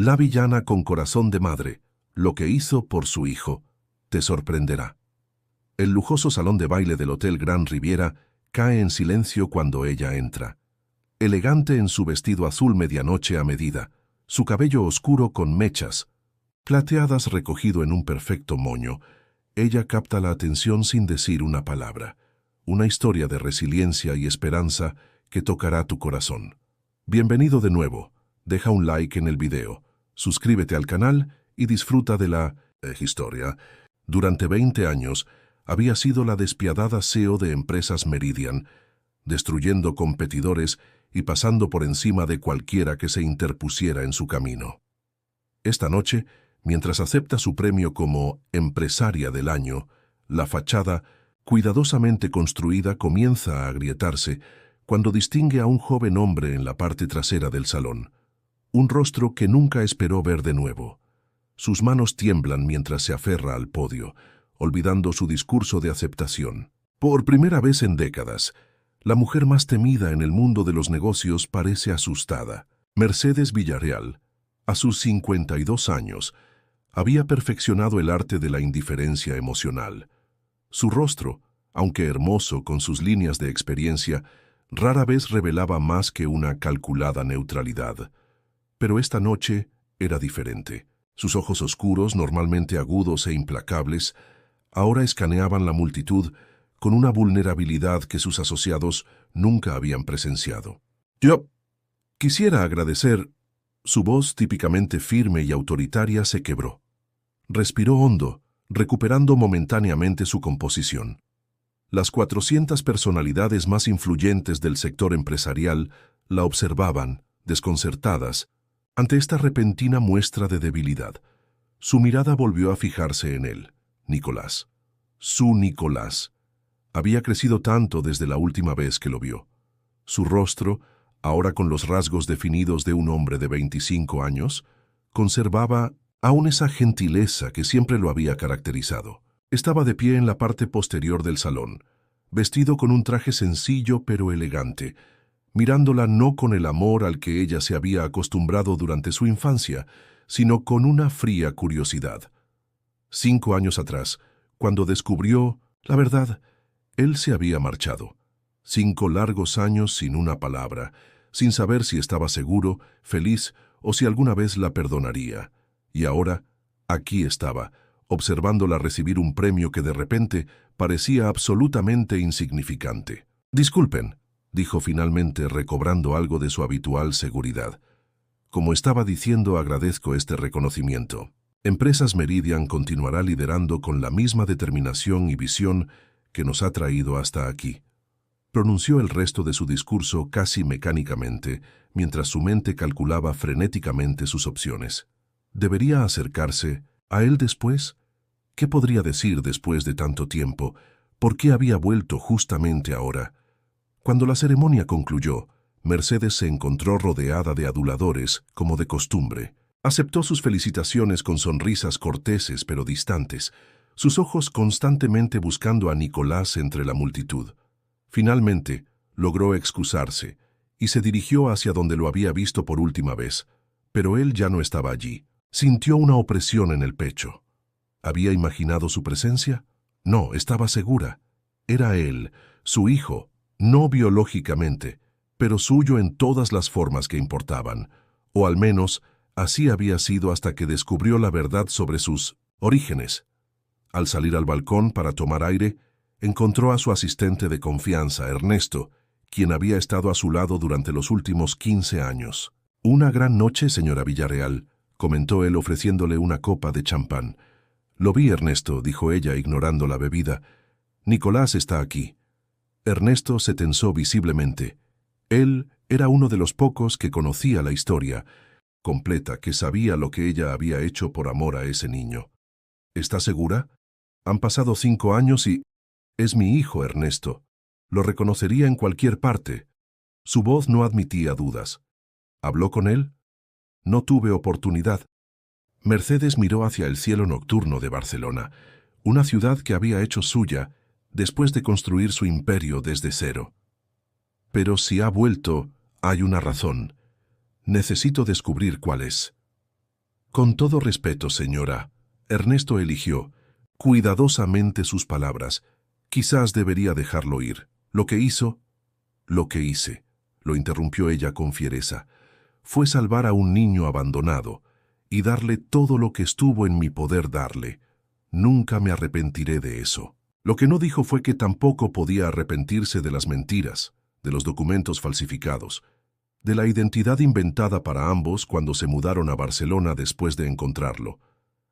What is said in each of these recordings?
La villana con corazón de madre, lo que hizo por su hijo, te sorprenderá. El lujoso salón de baile del Hotel Grand Riviera cae en silencio cuando ella entra. Elegante en su vestido azul medianoche a medida, su cabello oscuro con mechas, plateadas recogido en un perfecto moño, ella capta la atención sin decir una palabra. Una historia de resiliencia y esperanza que tocará tu corazón. Bienvenido de nuevo. Deja un like en el video, suscríbete al canal y disfruta de la historia. Durante 20 años, había sido la despiadada CEO de Empresas Meridian, destruyendo competidores y pasando por encima de cualquiera que se interpusiera en su camino. Esta noche, mientras acepta su premio como Empresaria del Año, la fachada, cuidadosamente construida, comienza a agrietarse cuando distingue a un joven hombre en la parte trasera del salón. Un rostro que nunca esperó ver de nuevo. Sus manos tiemblan mientras se aferra al podio, olvidando su discurso de aceptación. Por primera vez en décadas, la mujer más temida en el mundo de los negocios parece asustada. Mercedes Villarreal, a sus 52 años, había perfeccionado el arte de la indiferencia emocional. Su rostro, aunque hermoso con sus líneas de experiencia, rara vez revelaba más que una calculada neutralidad. Pero esta noche era diferente. Sus ojos oscuros, normalmente agudos e implacables, ahora escaneaban la multitud con una vulnerabilidad que sus asociados nunca habían presenciado. Yo quisiera agradecer. Su voz, típicamente firme y autoritaria, se quebró. Respiró hondo, recuperando momentáneamente su composición. Las 400 personalidades más influyentes del sector empresarial la observaban, desconcertadas, ante esta repentina muestra de debilidad. Su mirada volvió a fijarse en él, Nicolás. Su Nicolás. Había crecido tanto desde la última vez que lo vio. Su rostro, ahora con los rasgos definidos de un hombre de 25 años, conservaba aún esa gentileza que siempre lo había caracterizado. Estaba de pie en la parte posterior del salón, vestido con un traje sencillo pero elegante, mirándola no con el amor al que ella se había acostumbrado durante su infancia, sino con una fría curiosidad. 5 años atrás, cuando descubrió la verdad, él se había marchado. 5 largos años sin una palabra, sin saber si estaba seguro, feliz o si alguna vez la perdonaría. Y ahora, aquí estaba, observándola recibir un premio que de repente parecía absolutamente insignificante. «Disculpen», dijo finalmente, recobrando algo de su habitual seguridad. «Como estaba diciendo, agradezco este reconocimiento. Empresas Meridian continuará liderando con la misma determinación y visión que nos ha traído hasta aquí». Pronunció el resto de su discurso casi mecánicamente, mientras su mente calculaba frenéticamente sus opciones. ¿Debería acercarse a él después? ¿Qué podría decir después de tanto tiempo? ¿Por qué había vuelto justamente ahora? Cuando la ceremonia concluyó, Mercedes se encontró rodeada de aduladores, como de costumbre. Aceptó sus felicitaciones con sonrisas corteses pero distantes, sus ojos constantemente buscando a Nicolás entre la multitud. Finalmente, logró excusarse y se dirigió hacia donde lo había visto por última vez, pero él ya no estaba allí. Sintió una opresión en el pecho. ¿Había imaginado su presencia? No, estaba segura. Era él, su hijo, no biológicamente, pero suyo en todas las formas que importaban, o al menos así había sido hasta que descubrió la verdad sobre sus orígenes. Al salir al balcón para tomar aire, encontró a su asistente de confianza, Ernesto, quien había estado a su lado durante los últimos 15 años. «Una gran noche, señora Villarreal», comentó él ofreciéndole una copa de champán. «Lo vi, Ernesto», dijo ella ignorando la bebida. «Nicolás está aquí». Ernesto se tensó visiblemente. Él era uno de los pocos que conocía la historia completa, que sabía lo que ella había hecho por amor a ese niño. «¿Está segura? Han pasado 5 años y...» «Es mi hijo, Ernesto. Lo reconocería en cualquier parte». Su voz no admitía dudas. «¿Habló con él?» «No tuve oportunidad». Mercedes miró hacia el cielo nocturno de Barcelona, una ciudad que había hecho suya después de construir su imperio desde cero. «Pero si ha vuelto, hay una razón. Necesito descubrir cuál es». Con todo respeto, señora, Ernesto eligió cuidadosamente sus palabras. Quizás debería dejarlo ir. Lo que hizo, lo que hice, lo interrumpió ella con fiereza, fue salvar a un niño abandonado y darle todo lo que estuvo en mi poder darle. Nunca me arrepentiré de eso. Lo que no dijo fue que tampoco podía arrepentirse de las mentiras, de los documentos falsificados, de la identidad inventada para ambos cuando se mudaron a Barcelona después de encontrarlo.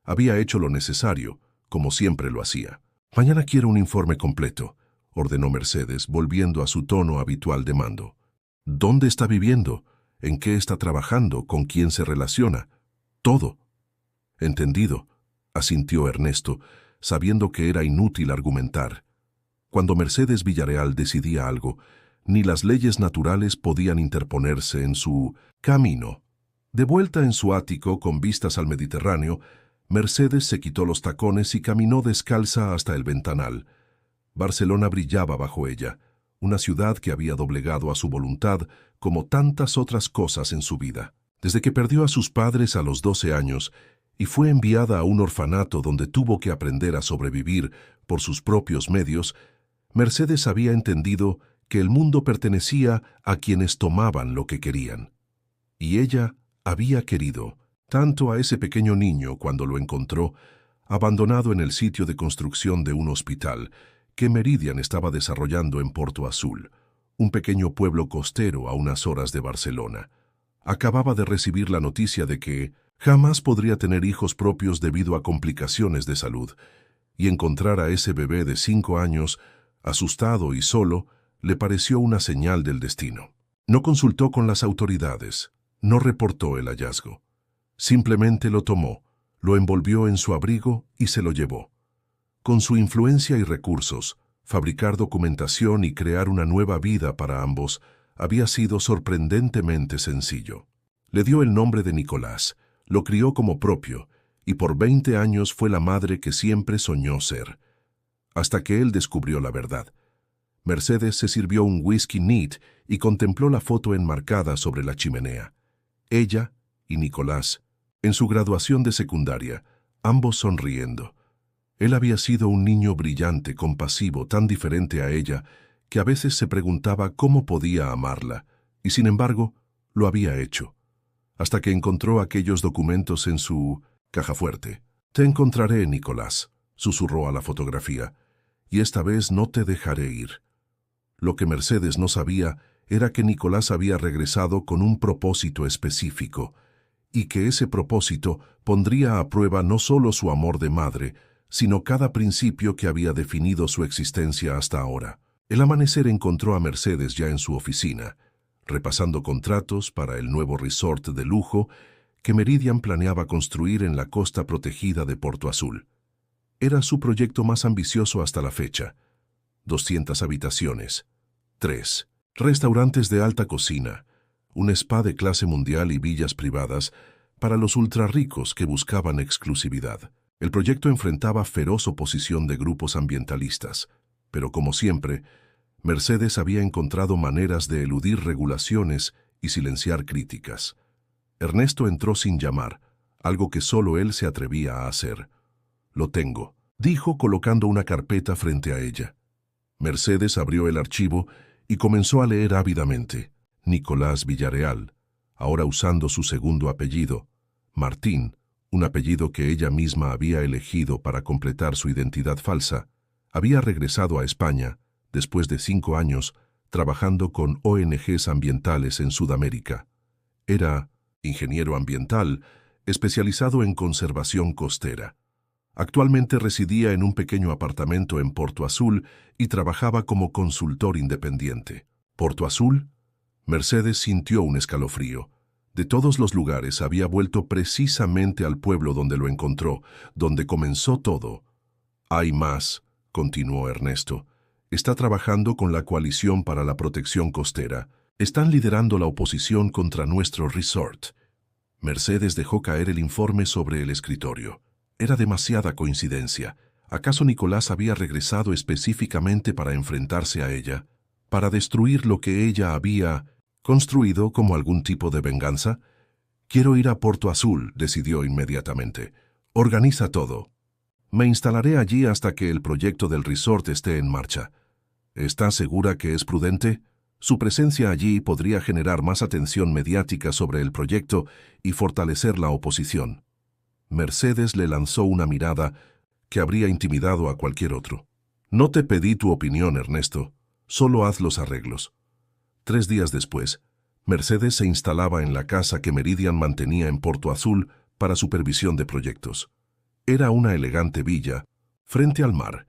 Había hecho lo necesario, como siempre lo hacía. Mañana quiero un informe completo, ordenó Mercedes, volviendo a su tono habitual de mando. ¿Dónde está viviendo? ¿En qué está trabajando? ¿Con quién se relaciona? Todo. Entendido, asintió Ernesto, sabiendo que era inútil argumentar. Cuando Mercedes Villarreal decidía algo, ni las leyes naturales podían interponerse en su camino. De vuelta en su ático con vistas al Mediterráneo, Mercedes se quitó los tacones y caminó descalza hasta el ventanal. Barcelona brillaba bajo ella, una ciudad que había doblegado a su voluntad como tantas otras cosas en su vida. Desde que perdió a sus padres a los 12 años y fue enviada a un orfanato donde tuvo que aprender a sobrevivir por sus propios medios, Mercedes había entendido que el mundo pertenecía a quienes tomaban lo que querían. Y ella había querido tanto a ese pequeño niño cuando lo encontró, abandonado en el sitio de construcción de un hospital que Meridian estaba desarrollando en Porto Azul, un pequeño pueblo costero a unas horas de Barcelona. Acababa de recibir la noticia de que jamás podría tener hijos propios debido a complicaciones de salud, y encontrar a ese bebé de 5 años, asustado y solo, le pareció una señal del destino. No consultó con las autoridades, no reportó el hallazgo. Simplemente lo tomó, lo envolvió en su abrigo y se lo llevó. Con su influencia y recursos, fabricar documentación y crear una nueva vida para ambos había sido sorprendentemente sencillo. Le dio el nombre de Nicolás, lo crió como propio, y por 20 años fue la madre que siempre soñó ser. Hasta que él descubrió la verdad. Mercedes se sirvió un whisky neat y contempló la foto enmarcada sobre la chimenea. Ella y Nicolás, en su graduación de secundaria, ambos sonriendo. Él había sido un niño brillante, compasivo, tan diferente a ella, que a veces se preguntaba cómo podía amarla, y sin embargo, lo había hecho. Hasta que encontró aquellos documentos en su caja fuerte. «Te encontraré, Nicolás», susurró a la fotografía, «y esta vez no te dejaré ir». Lo que Mercedes no sabía era que Nicolás había regresado con un propósito específico, y que ese propósito pondría a prueba no solo su amor de madre, sino cada principio que había definido su existencia hasta ahora. El amanecer encontró a Mercedes ya en su oficina, repasando contratos para el nuevo resort de lujo que Meridian planeaba construir en la costa protegida de Porto Azul. Era su proyecto más ambicioso hasta la fecha. 200 habitaciones, 3 restaurantes de alta cocina, un spa de clase mundial y villas privadas para los ultrarricos que buscaban exclusividad. El proyecto enfrentaba feroz oposición de grupos ambientalistas, pero como siempre, Mercedes había encontrado maneras de eludir regulaciones y silenciar críticas. Ernesto entró sin llamar, algo que solo él se atrevía a hacer. «Lo tengo», dijo colocando una carpeta frente a ella. Mercedes abrió el archivo y comenzó a leer ávidamente. Nicolás Villarreal, ahora usando su segundo apellido, Martín, un apellido que ella misma había elegido para completar su identidad falsa, había regresado a España después de 5 años trabajando con ONGs ambientales en Sudamérica. Era ingeniero ambiental especializado en conservación costera. Actualmente residía en un pequeño apartamento en Porto Azul y trabajaba como consultor independiente. ¿Porto Azul? Mercedes sintió un escalofrío. De todos los lugares había vuelto precisamente al pueblo donde lo encontró, donde comenzó todo. «Hay más», continuó Ernesto. «Está trabajando con la Coalición para la Protección Costera. Están liderando la oposición contra nuestro resort». Mercedes dejó caer el informe sobre el escritorio. Era demasiada coincidencia. ¿Acaso Nicolás había regresado específicamente para enfrentarse a ella? ¿Para destruir lo que ella había construido como algún tipo de venganza? Quiero ir a Porto Azul, decidió inmediatamente. Organiza todo. Me instalaré allí hasta que el proyecto del resort esté en marcha. ¿Está segura que es prudente? Su presencia allí podría generar más atención mediática sobre el proyecto y fortalecer la oposición. Mercedes le lanzó una mirada que habría intimidado a cualquier otro. No te pedí tu opinión, Ernesto. Solo haz los arreglos. 3 días después, Mercedes se instalaba en la casa que Meridian mantenía en Porto Azul para supervisión de proyectos. Era una elegante villa, frente al mar,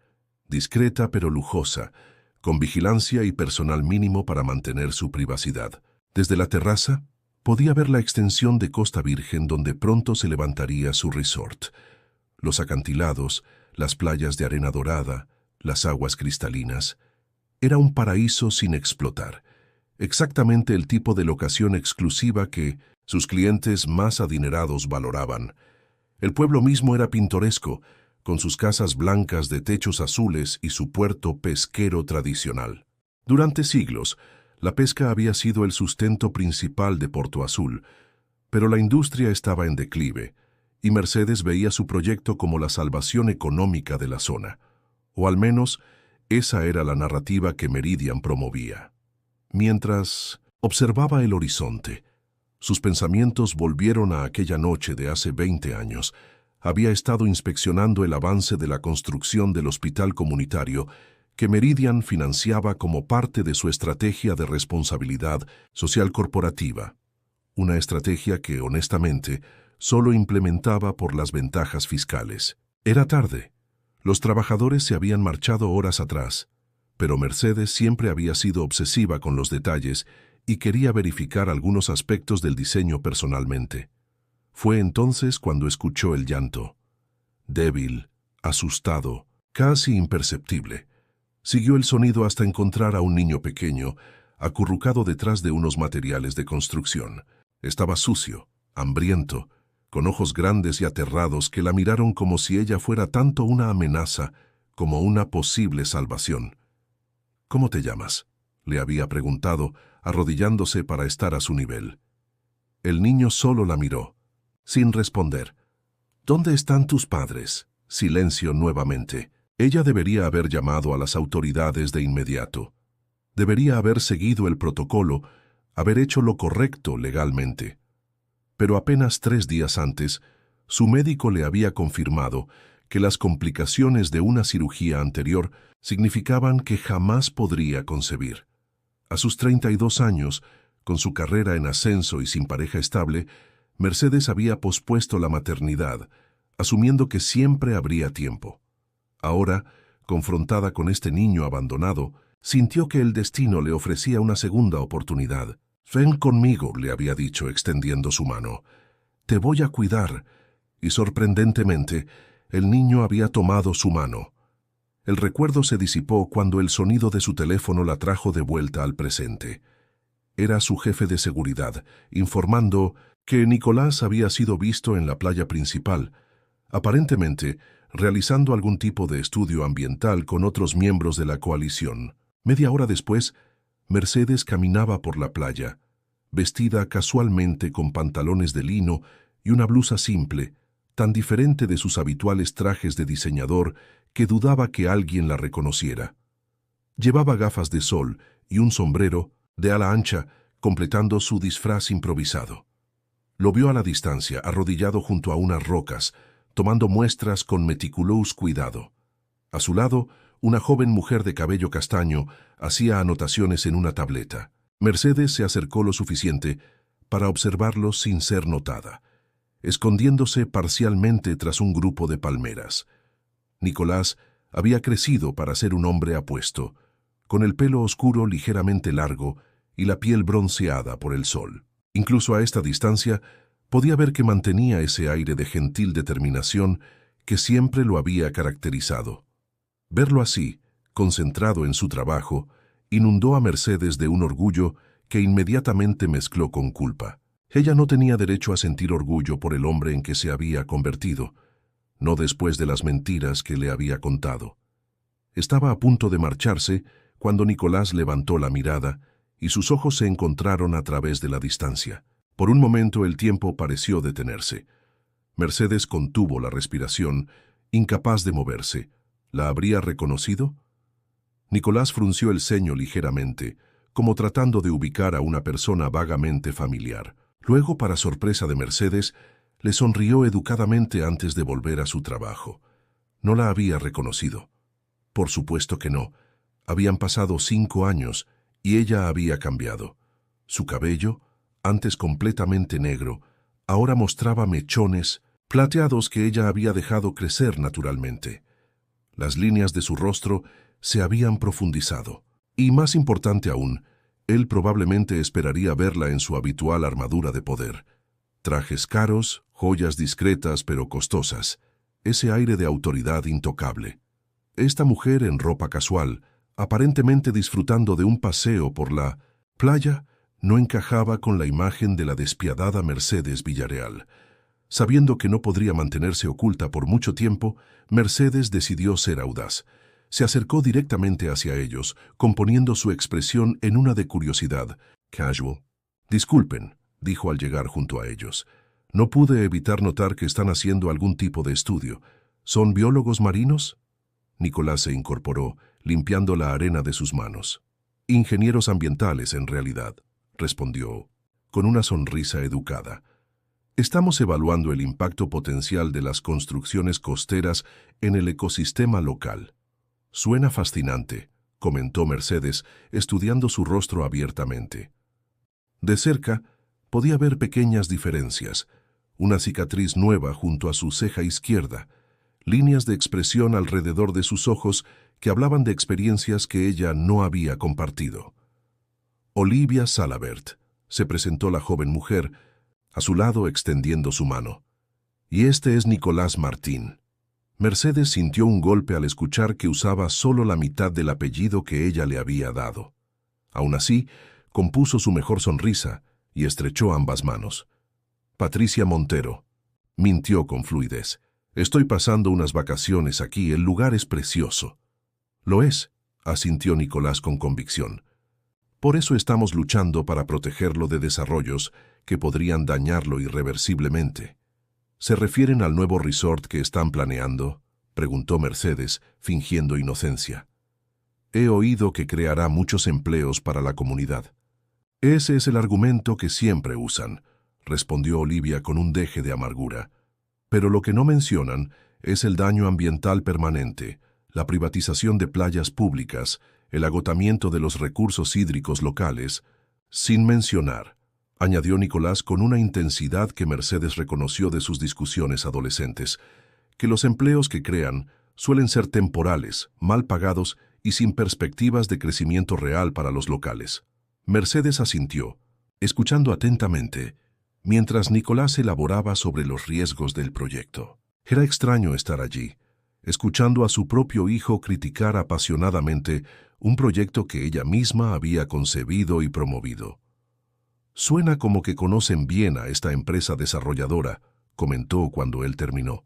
discreta pero lujosa, con vigilancia y personal mínimo para mantener su privacidad. Desde la terraza, podía ver la extensión de Costa Virgen donde pronto se levantaría su resort. Los acantilados, las playas de arena dorada, las aguas cristalinas. Era un paraíso sin explotar. Exactamente el tipo de locación exclusiva que sus clientes más adinerados valoraban. El pueblo mismo era pintoresco, con sus casas blancas de techos azules y su puerto pesquero tradicional. Durante siglos, la pesca había sido el sustento principal de Porto Azul, pero la industria estaba en declive, y Mercedes veía su proyecto como la salvación económica de la zona. O al menos, esa era la narrativa que Meridian promovía. Mientras observaba el horizonte, sus pensamientos volvieron a aquella noche de hace 20 años. Había estado inspeccionando el avance de la construcción del hospital comunitario que Meridian financiaba como parte de su estrategia de responsabilidad social corporativa. Una estrategia que, honestamente, solo implementaba por las ventajas fiscales. Era tarde. Los trabajadores se habían marchado horas atrás, pero Mercedes siempre había sido obsesiva con los detalles y quería verificar algunos aspectos del diseño personalmente. Fue entonces cuando escuchó el llanto. Débil, asustado, casi imperceptible. Siguió el sonido hasta encontrar a un niño pequeño, acurrucado detrás de unos materiales de construcción. Estaba sucio, hambriento, con ojos grandes y aterrados que la miraron como si ella fuera tanto una amenaza como una posible salvación. «¿Cómo te llamas?», le había preguntado, arrodillándose para estar a su nivel. El niño solo la miró, sin responder. «¿Dónde están tus padres?». Silencio nuevamente. Ella debería haber llamado a las autoridades de inmediato. Debería haber seguido el protocolo, haber hecho lo correcto legalmente. Pero apenas 3 días antes, su médico le había confirmado que las complicaciones de una cirugía anterior significaban que jamás podría concebir. A sus 32 años, con su carrera en ascenso y sin pareja estable, Mercedes había pospuesto la maternidad, asumiendo que siempre habría tiempo. Ahora, confrontada con este niño abandonado, sintió que el destino le ofrecía una segunda oportunidad. «Ven conmigo», le había dicho, extendiendo su mano. «Te voy a cuidar». Y sorprendentemente, el niño había tomado su mano. El recuerdo se disipó cuando el sonido de su teléfono la trajo de vuelta al presente. Era su jefe de seguridad, informando que Nicolás había sido visto en la playa principal, aparentemente realizando algún tipo de estudio ambiental con otros miembros de la coalición. Media hora después, Mercedes caminaba por la playa, vestida casualmente con pantalones de lino y una blusa simple, tan diferente de sus habituales trajes de diseñador que dudaba que alguien la reconociera. Llevaba gafas de sol y un sombrero de ala ancha, completando su disfraz improvisado. Lo vio a la distancia, arrodillado junto a unas rocas, tomando muestras con meticuloso cuidado. A su lado, una joven mujer de cabello castaño hacía anotaciones en una tableta. Mercedes se acercó lo suficiente para observarlo sin ser notada, escondiéndose parcialmente tras un grupo de palmeras. Nicolás había crecido para ser un hombre apuesto, con el pelo oscuro ligeramente largo y la piel bronceada por el sol. Incluso a esta distancia, podía ver que mantenía ese aire de gentil determinación que siempre lo había caracterizado. Verlo así, concentrado en su trabajo, inundó a Mercedes de un orgullo que inmediatamente mezcló con culpa. Ella no tenía derecho a sentir orgullo por el hombre en que se había convertido, no después de las mentiras que le había contado. Estaba a punto de marcharse cuando Nicolás levantó la mirada y sus ojos se encontraron a través de la distancia. Por un momento el tiempo pareció detenerse. Mercedes contuvo la respiración, incapaz de moverse. ¿La habría reconocido? Nicolás frunció el ceño ligeramente, como tratando de ubicar a una persona vagamente familiar. Luego, para sorpresa de Mercedes, le sonrió educadamente antes de volver a su trabajo. No la había reconocido. Por supuesto que no. Habían pasado 5 años y ella había cambiado. Su cabello, antes completamente negro, ahora mostraba mechones plateados que ella había dejado crecer naturalmente. Las líneas de su rostro se habían profundizado. Y más importante aún, él probablemente esperaría verla en su habitual armadura de poder. Trajes caros, joyas discretas pero costosas, ese aire de autoridad intocable. Esta mujer en ropa casual, aparentemente disfrutando de un paseo por la playa, no encajaba con la imagen de la despiadada Mercedes Villarreal. Sabiendo que no podría mantenerse oculta por mucho tiempo, Mercedes decidió ser audaz. Se acercó directamente hacia ellos, componiendo su expresión en una de curiosidad. Casual. Disculpen, dijo al llegar junto a ellos. No pude evitar notar que están haciendo algún tipo de estudio. ¿Son biólogos marinos? Nicolás se incorporó, limpiando la arena de sus manos. Ingenieros ambientales, en realidad, respondió, con una sonrisa educada. Estamos evaluando el impacto potencial de las construcciones costeras en el ecosistema local. Suena fascinante, comentó Mercedes, estudiando su rostro abiertamente. De cerca, podía ver pequeñas diferencias, una cicatriz nueva junto a su ceja izquierda, líneas de expresión alrededor de sus ojos que hablaban de experiencias que ella no había compartido. Olivia Salabert, se presentó la joven mujer, a su lado extendiendo su mano. Y este es Nicolás Martín. Mercedes sintió un golpe al escuchar que usaba solo la mitad del apellido que ella le había dado. Aún así, compuso su mejor sonrisa y estrechó ambas manos. Patricia Montero. Mintió con fluidez. Estoy pasando unas vacaciones aquí, el lugar es precioso. Lo es, asintió Nicolás con convicción. Por eso estamos luchando para protegerlo de desarrollos que podrían dañarlo irreversiblemente. ¿Se refieren al nuevo resort que están planeando?, preguntó Mercedes, fingiendo inocencia. He oído que creará muchos empleos para la comunidad. Ese es el argumento que siempre usan, respondió Olivia con un deje de amargura. Pero lo que no mencionan es el daño ambiental permanente, la privatización de playas públicas, el agotamiento de los recursos hídricos locales, sin mencionar, añadió Nicolás con una intensidad que Mercedes reconoció de sus discusiones adolescentes, que los empleos que crean suelen ser temporales, mal pagados y sin perspectivas de crecimiento real para los locales. Mercedes asintió, escuchando atentamente, mientras Nicolás elaboraba sobre los riesgos del proyecto. Era extraño estar allí, escuchando a su propio hijo criticar apasionadamente un proyecto que ella misma había concebido y promovido. Suena como que conocen bien a esta empresa desarrolladora, comentó cuando él terminó.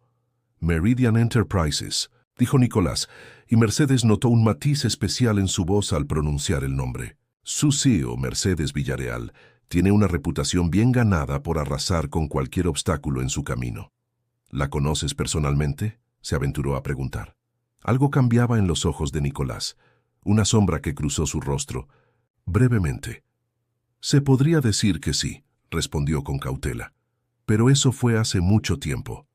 Meridian Enterprises, dijo Nicolás, y Mercedes notó un matiz especial en su voz al pronunciar el nombre. Su CEO, Mercedes Villarreal, tiene una reputación bien ganada por arrasar con cualquier obstáculo en su camino. ¿La conoces personalmente?, se aventuró a preguntar. Algo cambiaba en los ojos de Nicolás, una sombra que cruzó su rostro. Brevemente. Se podría decir que sí, respondió con cautela, pero eso fue hace mucho tiempo.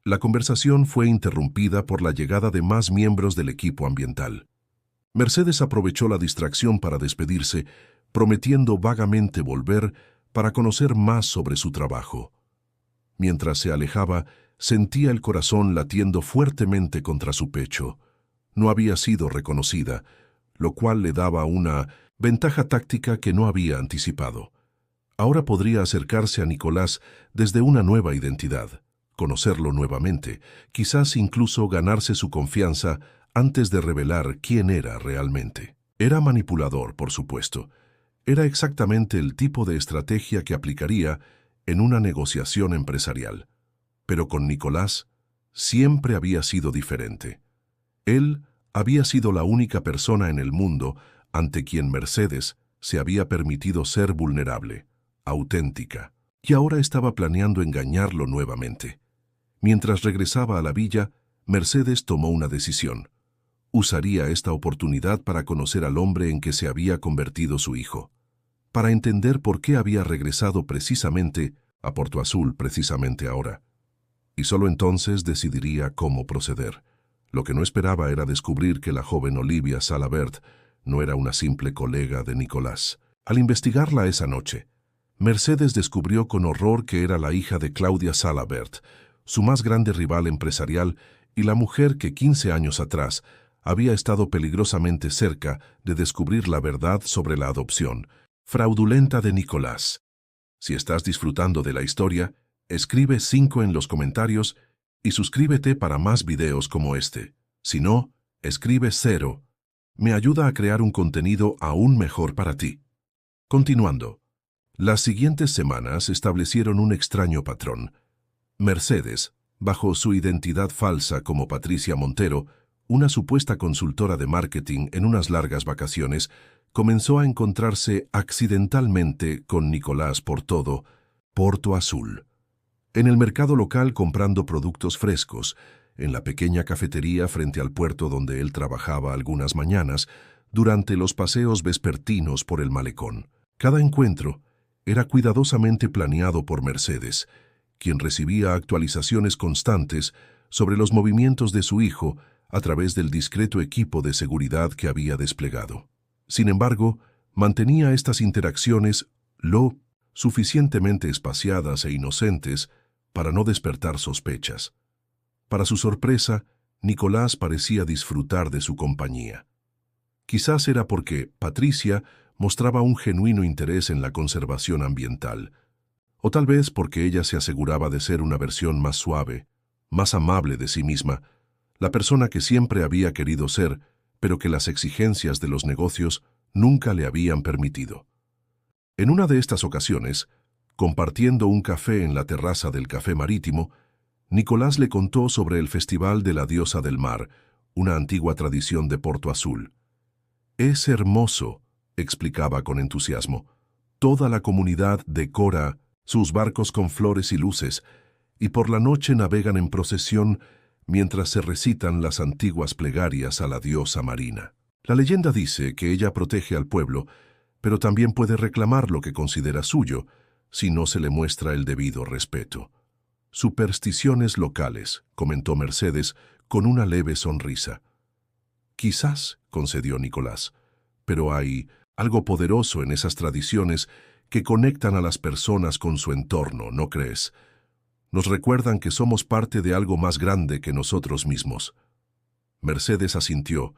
La conversación fue interrumpida por la llegada de más miembros del equipo ambiental. Mercedes aprovechó la distracción para despedirse, prometiendo vagamente volver para conocer más sobre su trabajo. Mientras se alejaba, sentía el corazón latiendo fuertemente contra su pecho. No había sido reconocida, lo cual le daba una ventaja táctica que no había anticipado. Ahora podría acercarse a Nicolás desde una nueva identidad, conocerlo nuevamente, quizás incluso ganarse su confianza antes de revelar quién era realmente. Era manipulador, por supuesto. Era exactamente el tipo de estrategia que aplicaría en una negociación empresarial. Pero con Nicolás siempre había sido diferente. Él había sido la única persona en el mundo ante quien Mercedes se había permitido ser vulnerable, auténtica, y ahora estaba planeando engañarlo nuevamente. Mientras regresaba a la villa, Mercedes tomó una decisión. Usaría esta oportunidad para conocer al hombre en que se había convertido su hijo, para entender por qué había regresado precisamente a Porto Azul precisamente ahora. Y solo entonces decidiría cómo proceder. Lo que no esperaba era descubrir que la joven Olivia Salabert no era una simple colega de Nicolás. Al investigarla esa noche, Mercedes descubrió con horror que era la hija de Claudia Salabert, su más grande rival empresarial y la mujer que 15 años atrás había estado peligrosamente cerca de descubrir la verdad sobre la adopción fraudulenta de Nicolás. Si estás disfrutando de la historia, escribe 5 en los comentarios y suscríbete para más videos como este. Si no, escribe 0. Me ayuda a crear un contenido aún mejor para ti. Continuando. Las siguientes semanas establecieron un extraño patrón. Mercedes, bajo su identidad falsa como Patricia Montero, una supuesta consultora de marketing en unas largas vacaciones, comenzó a encontrarse accidentalmente con Nicolás por todo Porto Azul. En el mercado local comprando productos frescos, en la pequeña cafetería frente al puerto donde él trabajaba algunas mañanas, durante los paseos vespertinos por el malecón. Cada encuentro era cuidadosamente planeado por Mercedes, quien recibía actualizaciones constantes sobre los movimientos de su hijo a través del discreto equipo de seguridad que había desplegado. Sin embargo, mantenía estas interacciones lo suficientemente espaciadas e inocentes para no despertar sospechas. Para su sorpresa, Nicolás parecía disfrutar de su compañía. Quizás era porque Patricia mostraba un genuino interés en la conservación ambiental, o tal vez porque ella se aseguraba de ser una versión más suave, más amable de sí misma, la persona que siempre había querido ser, pero que las exigencias de los negocios nunca le habían permitido. En una de estas ocasiones, compartiendo un café en la terraza del Café Marítimo, Nicolás le contó sobre el Festival de la Diosa del Mar, una antigua tradición de Porto Azul. «Es hermoso», explicaba con entusiasmo. «Toda la comunidad decora sus barcos con flores y luces, y por la noche navegan en procesión mientras se recitan las antiguas plegarias a la diosa marina. La leyenda dice que ella protege al pueblo, pero también puede reclamar lo que considera suyo, si no se le muestra el debido respeto. Supersticiones locales», comentó Mercedes con una leve sonrisa. «Quizás», concedió Nicolás, «pero hay algo poderoso en esas tradiciones que conectan a las personas con su entorno, ¿no crees? Nos recuerdan que somos parte de algo más grande que nosotros mismos». Mercedes asintió,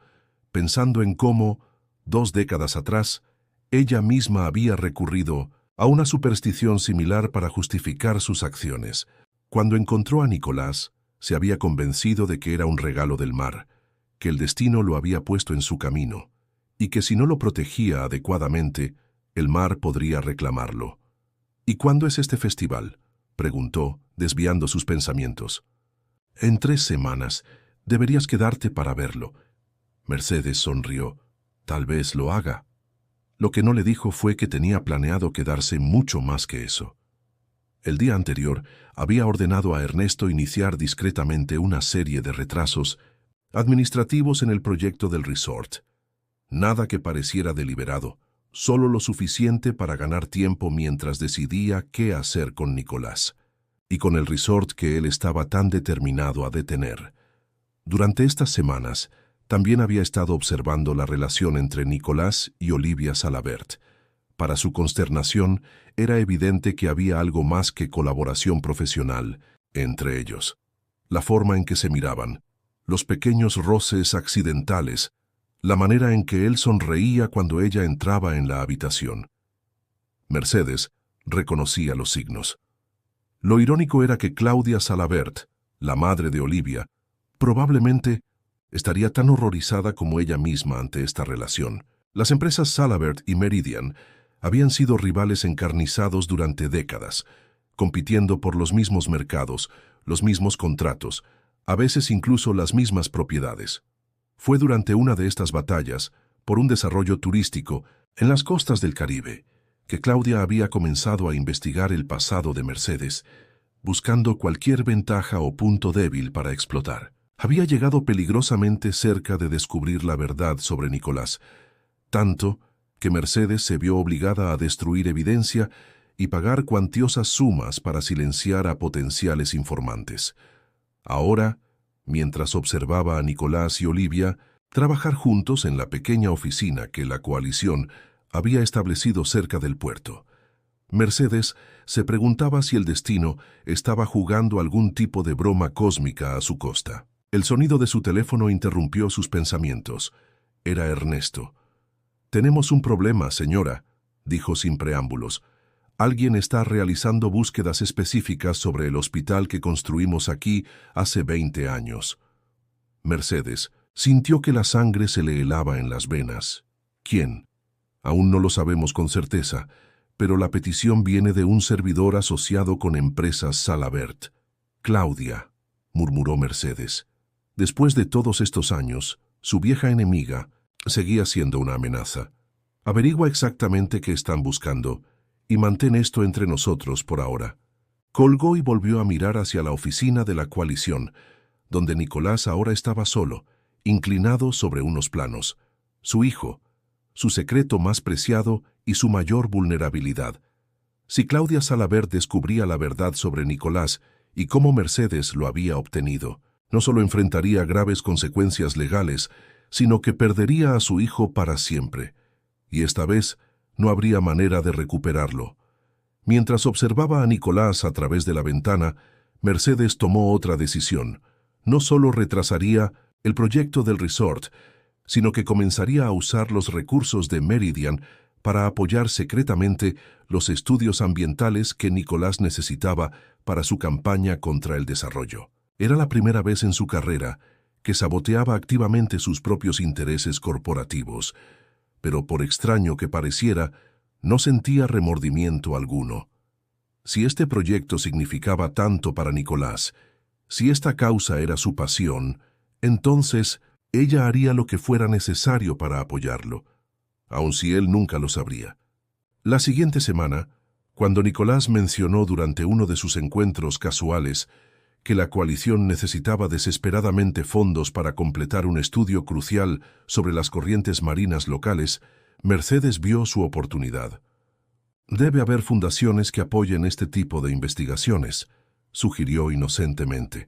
pensando en cómo, 2 décadas atrás, ella misma había recurrido a una superstición similar para justificar sus acciones. Cuando encontró a Nicolás, se había convencido de que era un regalo del mar, que el destino lo había puesto en su camino, y que si no lo protegía adecuadamente, el mar podría reclamarlo. «¿Y cuándo es este festival?», preguntó, desviando sus pensamientos. «En 3 semanas. Deberías quedarte para verlo». Mercedes sonrió. «Tal vez lo haga». Lo que no le dijo fue que tenía planeado quedarse mucho más que eso. El día anterior había ordenado a Ernesto iniciar discretamente una serie de retrasos administrativos en el proyecto del resort. Nada que pareciera deliberado, solo lo suficiente para ganar tiempo mientras decidía qué hacer con Nicolás, y con el resort que él estaba tan determinado a detener. Durante estas semanas, también había estado observando la relación entre Nicolás y Olivia Salabert. Para su consternación, era evidente que había algo más que colaboración profesional entre ellos. La forma en que se miraban, los pequeños roces accidentales, la manera en que él sonreía cuando ella entraba en la habitación. Mercedes reconocía los signos. Lo irónico era que Claudia Salabert, la madre de Olivia, probablemente estaría tan horrorizada como ella misma ante esta relación. Las empresas Salabert y Meridian habían sido rivales encarnizados durante décadas, compitiendo por los mismos mercados, los mismos contratos, a veces incluso las mismas propiedades. Fue durante una de estas batallas, por un desarrollo turístico, en las costas del Caribe, que Claudia había comenzado a investigar el pasado de Mercedes, buscando cualquier ventaja o punto débil para explotar. Había llegado peligrosamente cerca de descubrir la verdad sobre Nicolás, tanto que Mercedes se vio obligada a destruir evidencia y pagar cuantiosas sumas para silenciar a potenciales informantes. Ahora, mientras observaba a Nicolás y Olivia trabajar juntos en la pequeña oficina que la coalición había establecido cerca del puerto, Mercedes se preguntaba si el destino estaba jugando algún tipo de broma cósmica a su costa. El sonido de su teléfono interrumpió sus pensamientos. Era Ernesto. «Tenemos un problema, señora», dijo sin preámbulos. «Alguien está realizando búsquedas específicas sobre el hospital que construimos aquí hace 20 años». Mercedes sintió que la sangre se le helaba en las venas. ¿Quién? Aún no lo sabemos con certeza, pero la petición viene de un servidor asociado con Empresas Salabert. «Claudia», murmuró Mercedes. Después de todos estos años, su vieja enemiga seguía siendo una amenaza. «Averigua exactamente qué están buscando y mantén esto entre nosotros por ahora». Colgó y volvió a mirar hacia la oficina de la coalición, donde Nicolás ahora estaba solo, inclinado sobre unos planos. Su hijo, su secreto más preciado y su mayor vulnerabilidad. Si Claudia Salabert descubría la verdad sobre Nicolás y cómo Mercedes lo había obtenido, no solo enfrentaría graves consecuencias legales, sino que perdería a su hijo para siempre. Y esta vez no habría manera de recuperarlo. Mientras observaba a Nicolás a través de la ventana, Mercedes tomó otra decisión. No solo retrasaría el proyecto del resort, sino que comenzaría a usar los recursos de Meridian para apoyar secretamente los estudios ambientales que Nicolás necesitaba para su campaña contra el desarrollo. Era la primera vez en su carrera que saboteaba activamente sus propios intereses corporativos, pero por extraño que pareciera, no sentía remordimiento alguno. Si este proyecto significaba tanto para Nicolás, si esta causa era su pasión, entonces ella haría lo que fuera necesario para apoyarlo, aun si él nunca lo sabría. La siguiente semana, cuando Nicolás mencionó durante uno de sus encuentros casuales que la coalición necesitaba desesperadamente fondos para completar un estudio crucial sobre las corrientes marinas locales, Mercedes vio su oportunidad. «Debe haber fundaciones que apoyen este tipo de investigaciones», sugirió inocentemente.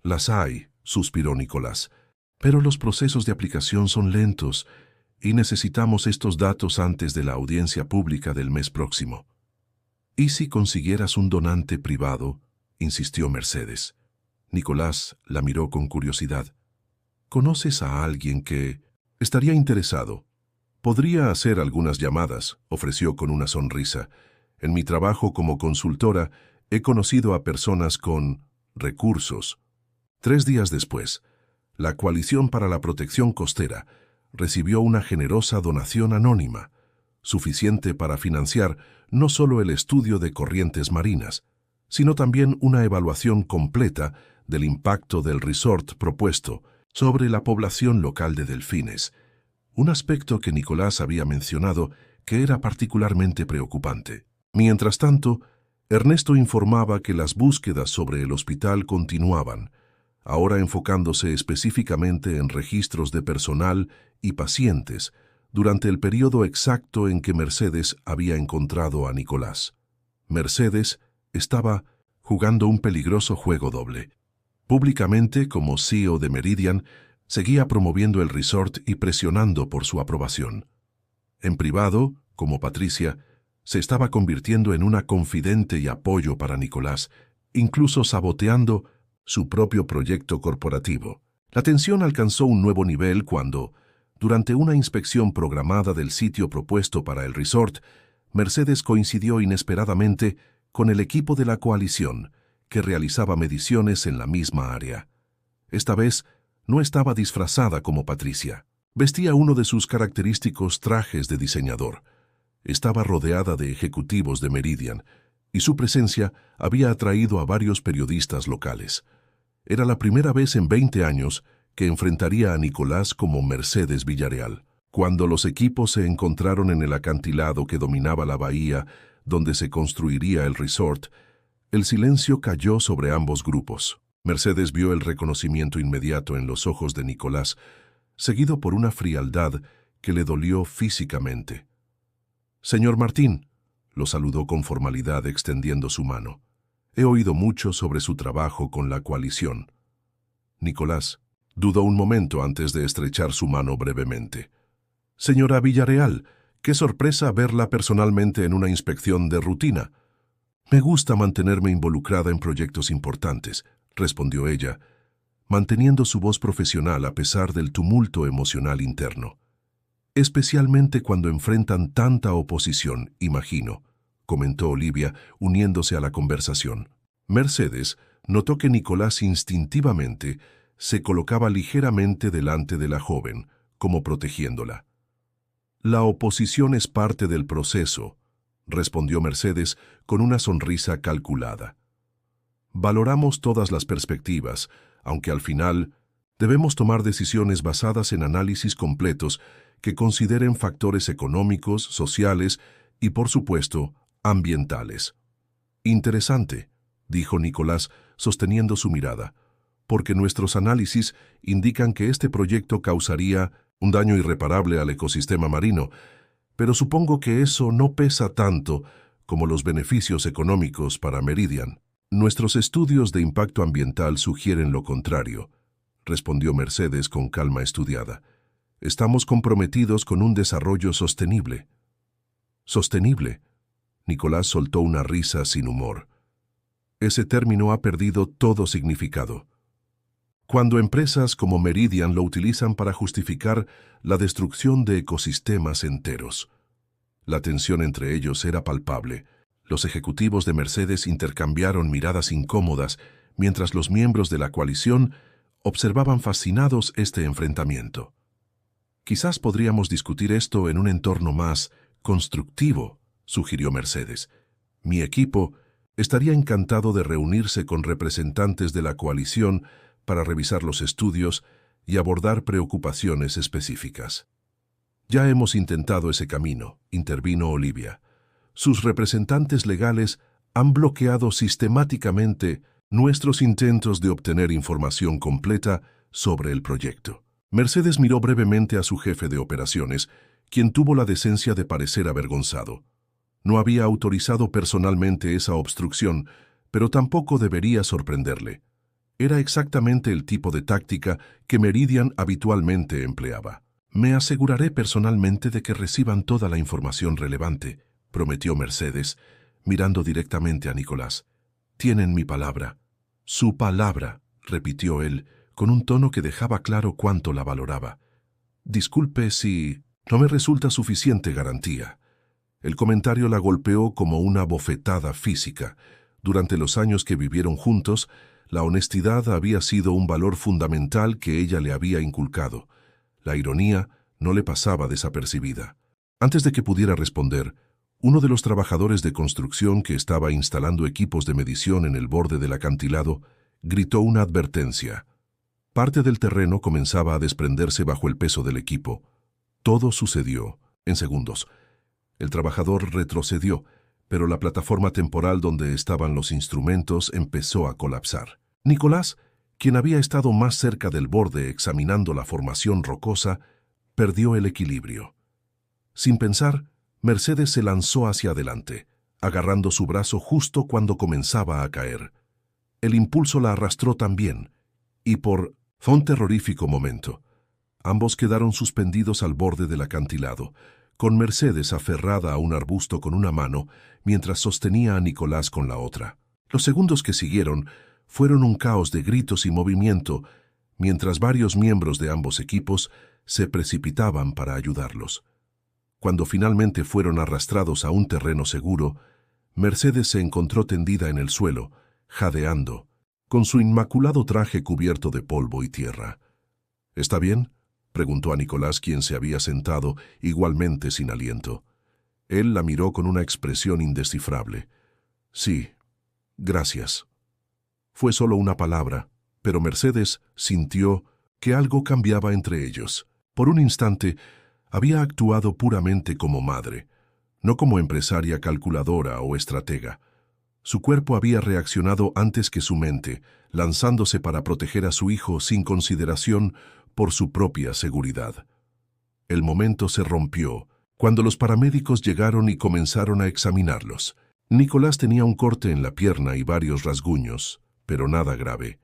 «Las hay», suspiró Nicolás, «pero los procesos de aplicación son lentos y necesitamos estos datos antes de la audiencia pública del mes próximo». «¿Y si consiguieras un donante privado?», insistió Mercedes. Nicolás la miró con curiosidad. «¿Conoces a alguien que estaría interesado?» «Podría hacer algunas llamadas», ofreció con una sonrisa. «En mi trabajo como consultora he conocido a personas con recursos». 3 días después, la Coalición para la Protección Costera recibió una generosa donación anónima, suficiente para financiar no solo el estudio de corrientes marinas, sino también una evaluación completa del impacto del resort propuesto sobre la población local de delfines, un aspecto que Nicolás había mencionado que era particularmente preocupante. Mientras tanto, Ernesto informaba que las búsquedas sobre el hospital continuaban, ahora enfocándose específicamente en registros de personal y pacientes durante el periodo exacto en que Mercedes había encontrado a Nicolás. Mercedes estaba jugando un peligroso juego doble. Públicamente, como CEO de Meridian, seguía promoviendo el resort y presionando por su aprobación. En privado, como Patricia, se estaba convirtiendo en una confidente y apoyo para Nicolás, incluso saboteando su propio proyecto corporativo. La tensión alcanzó un nuevo nivel cuando, durante una inspección programada del sitio propuesto para el resort, Mercedes coincidió inesperadamente con el equipo de la coalición, que realizaba mediciones en la misma área. Esta vez, no estaba disfrazada como Patricia. Vestía uno de sus característicos trajes de diseñador. Estaba rodeada de ejecutivos de Meridian, y su presencia había atraído a varios periodistas locales. Era la primera vez en 20 años que enfrentaría a Nicolás como Mercedes Villarreal. Cuando los equipos se encontraron en el acantilado que dominaba la bahía, donde se construiría el resort, el silencio cayó sobre ambos grupos. Mercedes vio el reconocimiento inmediato en los ojos de Nicolás, seguido por una frialdad que le dolió físicamente. «Señor Martín», lo saludó con formalidad extendiendo su mano. «He oído mucho sobre su trabajo con la coalición». Nicolás dudó un momento antes de estrechar su mano brevemente. «Señora Villarreal, qué sorpresa verla personalmente en una inspección de rutina». «Me gusta mantenerme involucrada en proyectos importantes», respondió ella, manteniendo su voz profesional a pesar del tumulto emocional interno. «Especialmente cuando enfrentan tanta oposición, imagino», comentó Olivia, uniéndose a la conversación. Mercedes notó que Nicolás instintivamente se colocaba ligeramente delante de la joven, como protegiéndola. «La oposición es parte del proceso», respondió Mercedes con una sonrisa calculada. «Valoramos todas las perspectivas, aunque al final debemos tomar decisiones basadas en análisis completos que consideren factores económicos, sociales y, por supuesto, ambientales». «Interesante», dijo Nicolás, sosteniendo su mirada, «porque nuestros análisis indican que este proyecto causaría un daño irreparable al ecosistema marino, pero supongo que eso no pesa tanto como los beneficios económicos para Meridian». «Nuestros estudios de impacto ambiental sugieren lo contrario», respondió Mercedes con calma estudiada. «Estamos comprometidos con un desarrollo sostenible». «¿Sostenible?». Nicolás soltó una risa sin humor. «Ese término ha perdido todo significado. Cuando empresas como Meridian lo utilizan para justificar la destrucción de ecosistemas enteros». La tensión entre ellos era palpable. Los ejecutivos de Mercedes intercambiaron miradas incómodas mientras los miembros de la coalición observaban fascinados este enfrentamiento. «Quizás podríamos discutir esto en un entorno más constructivo», sugirió Mercedes. «Mi equipo estaría encantado de reunirse con representantes de la coalición para revisar los estudios y abordar preocupaciones específicas». «Ya hemos intentado ese camino», intervino Olivia. «Sus representantes legales han bloqueado sistemáticamente nuestros intentos de obtener información completa sobre el proyecto». Mercedes miró brevemente a su jefe de operaciones, quien tuvo la decencia de parecer avergonzado. No había autorizado personalmente esa obstrucción, pero tampoco debería sorprenderle. Era exactamente el tipo de táctica que Meridian habitualmente empleaba. «Me aseguraré personalmente de que reciban toda la información relevante», prometió Mercedes, mirando directamente a Nicolás. «Tienen mi palabra». «Su palabra», repitió él, con un tono que dejaba claro cuánto la valoraba. «Disculpe si no me resulta suficiente garantía». El comentario la golpeó como una bofetada física. Durante los años que vivieron juntos, la honestidad había sido un valor fundamental que ella le había inculcado. La ironía no le pasaba desapercibida. Antes de que pudiera responder, uno de los trabajadores de construcción que estaba instalando equipos de medición en el borde del acantilado gritó una advertencia. Parte del terreno comenzaba a desprenderse bajo el peso del equipo. Todo sucedió en segundos. El trabajador retrocedió, pero la plataforma temporal donde estaban los instrumentos empezó a colapsar. Nicolás, quien había estado más cerca del borde examinando la formación rocosa, perdió el equilibrio. Sin pensar, Mercedes se lanzó hacia adelante, agarrando su brazo justo cuando comenzaba a caer. El impulso la arrastró también, y fue un terrorífico momento. Ambos quedaron suspendidos al borde del acantilado, con Mercedes aferrada a un arbusto con una mano, mientras sostenía a Nicolás con la otra. Los segundos que siguieron fueron un caos de gritos y movimiento, mientras varios miembros de ambos equipos se precipitaban para ayudarlos. Cuando finalmente fueron arrastrados a un terreno seguro, Mercedes se encontró tendida en el suelo, jadeando, con su inmaculado traje cubierto de polvo y tierra. «¿Está bien?», preguntó a Nicolás, quien se había sentado, igualmente sin aliento. Él la miró con una expresión indescifrable. «Sí, gracias». Fue solo una palabra, pero Mercedes sintió que algo cambiaba entre ellos. Por un instante, Había actuado puramente como madre, no como empresaria calculadora o estratega. Su cuerpo había reaccionado antes que su mente, lanzándose para proteger a su hijo sin consideración por su propia seguridad. El momento se rompió cuando los paramédicos llegaron y comenzaron a examinarlos. Nicolás tenía un corte en la pierna y varios rasguños, pero nada grave.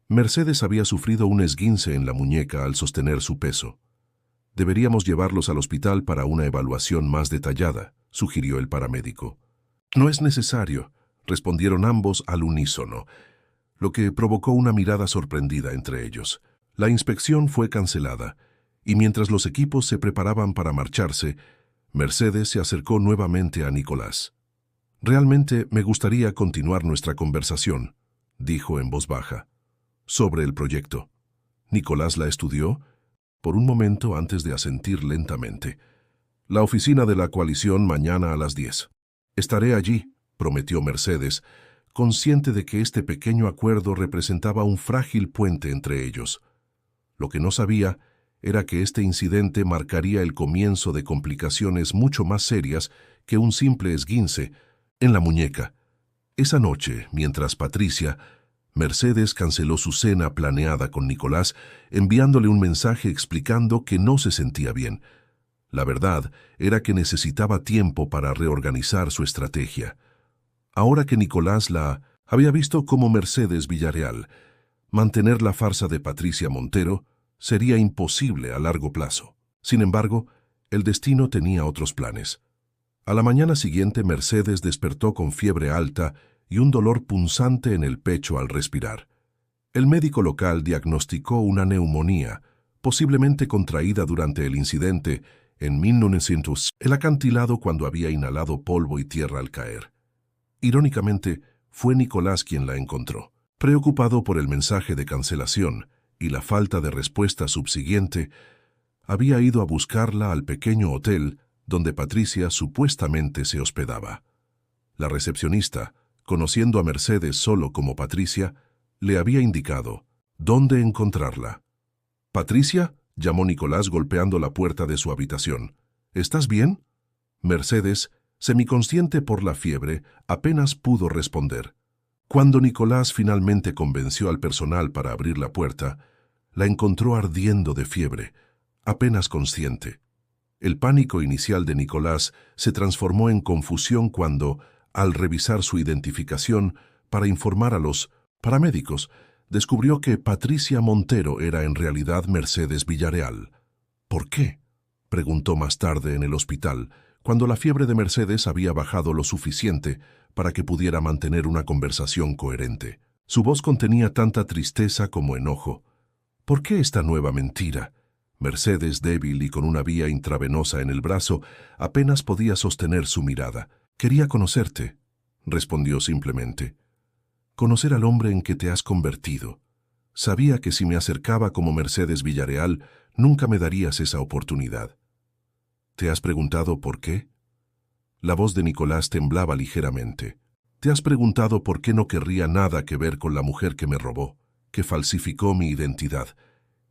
Mercedes había sufrido un esguince en la muñeca al sostener su peso. Deberíamos llevarlos al hospital para una evaluación más detallada, sugirió el paramédico. No es necesario, respondieron ambos al unísono, lo que provocó una mirada sorprendida entre ellos. La inspección fue cancelada, y mientras los equipos se preparaban para marcharse, Mercedes se acercó nuevamente a Nicolás. «Realmente me gustaría continuar nuestra conversación», dijo en voz baja, «sobre el proyecto». Nicolás la estudió por un momento antes de asentir lentamente. «La oficina de la coalición mañana a las 10. Estaré allí», prometió Mercedes, consciente de que este pequeño acuerdo representaba un frágil puente entre ellos. Lo que no sabía era que este incidente marcaría el comienzo de complicaciones mucho más serias que un simple esguince en la muñeca. Esa noche, mientras Patricia, Mercedes canceló su cena planeada con Nicolás, enviándole un mensaje explicando que no se sentía bien. La verdad era que necesitaba tiempo para reorganizar su estrategia. Ahora que Nicolás la había visto como Mercedes Villarreal, mantener la farsa de Patricia Montero sería imposible a largo plazo. Sin embargo, el destino tenía otros planes. A la mañana siguiente, Mercedes despertó con fiebre alta y un dolor punzante en el pecho al respirar. El médico local diagnosticó una neumonía, posiblemente contraída durante el incidente en 1900, el acantilado cuando había inhalado polvo y tierra al caer. Irónicamente, fue Nicolás quien la encontró. Preocupado por el mensaje de cancelación y la falta de respuesta subsiguiente, había ido a buscarla al pequeño hotel donde Patricia supuestamente se hospedaba. La recepcionista, conociendo a Mercedes solo como Patricia, le había indicado dónde encontrarla. «¿Patricia?», llamó Nicolás golpeando la puerta de su habitación. «¿Estás bien?». Mercedes, semiconsciente por la fiebre, apenas pudo responder. Cuando Nicolás finalmente convenció al personal para abrir la puerta, la encontró ardiendo de fiebre, apenas consciente. El pánico inicial de Nicolás se transformó en confusión cuando, al revisar su identificación para informar a los paramédicos, descubrió que Patricia Montero era en realidad Mercedes Villarreal. «¿Por qué?», preguntó más tarde en el hospital, cuando la fiebre de Mercedes había bajado lo suficiente para que pudiera mantener una conversación coherente. Su voz contenía tanta tristeza como enojo. «¿Por qué esta nueva mentira?». Mercedes, débil y con una vía intravenosa en el brazo, apenas podía sostener su mirada. «Quería conocerte», respondió simplemente. «Conocer al hombre en que te has convertido. Sabía que si me acercaba como Mercedes Villarreal, nunca me darías esa oportunidad». «¿Te has preguntado por qué?». La voz de Nicolás temblaba ligeramente. «¿Te has preguntado por qué no querría nada que ver con la mujer que me robó, que falsificó mi identidad,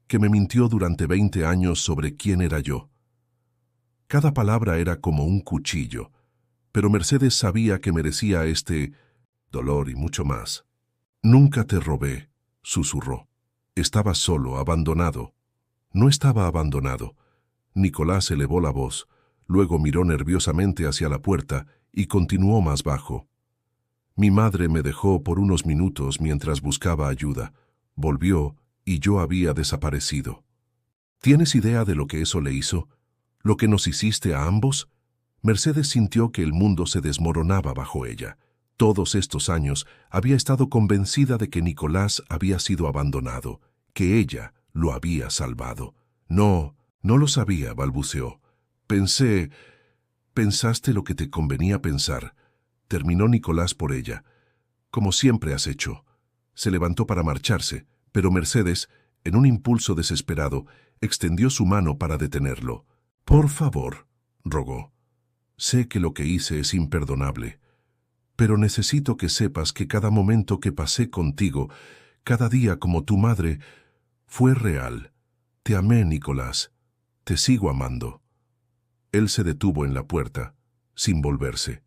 que me mintió durante 20 años sobre quién era yo?». Cada palabra era como un cuchillo, pero Mercedes sabía que merecía este dolor y mucho más. «Nunca te robé», susurró. «Estaba solo, abandonado». «No estaba abandonado». Nicolás elevó la voz, luego miró nerviosamente hacia la puerta y continuó más bajo. «Mi madre me dejó por unos minutos mientras buscaba ayuda. Volvió y yo había desaparecido». «¿Tienes idea de lo que eso le hizo? ¿Lo que nos hiciste a ambos?». Mercedes sintió que el mundo se desmoronaba bajo ella. Todos estos años había estado convencida de que Nicolás había sido abandonado, que ella lo había salvado. No lo sabía», balbuceó. «Pensaste lo que te convenía pensar», terminó Nicolás por ella. «Como siempre has hecho». Se levantó para marcharse, pero Mercedes, en un impulso desesperado, extendió su mano para detenerlo. «Por favor», rogó. «Sé que lo que hice es imperdonable, pero necesito que sepas que cada momento que pasé contigo, cada día como tu madre, fue real. Te amé, Nicolás. Te sigo amando». Él se detuvo en la puerta, sin volverse.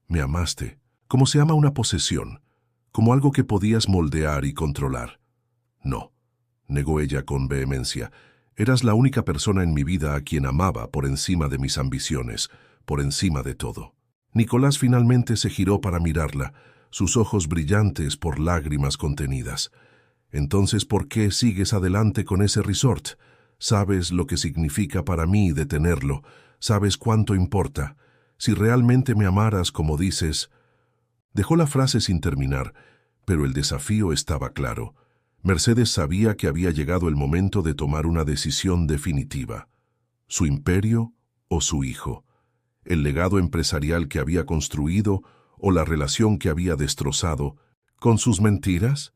Me amaste, como se ama una posesión, como algo que podías moldear y controlar. No, negó ella con vehemencia. Eras la única persona en mi vida a quien amaba por encima de mis ambiciones, por encima de todo. Nicolás finalmente se giró para mirarla, sus ojos brillantes por lágrimas contenidas. Entonces, ¿por qué sigues adelante con ese resort? Sabes lo que significa para mí detenerlo, sabes cuánto importa. Si realmente me amaras como dices... Dejó la frase sin terminar, pero el desafío estaba claro. Mercedes sabía que había llegado el momento de tomar una decisión definitiva. ¿Su imperio o su hijo? ¿El legado empresarial que había construido o la relación que había destrozado con sus mentiras?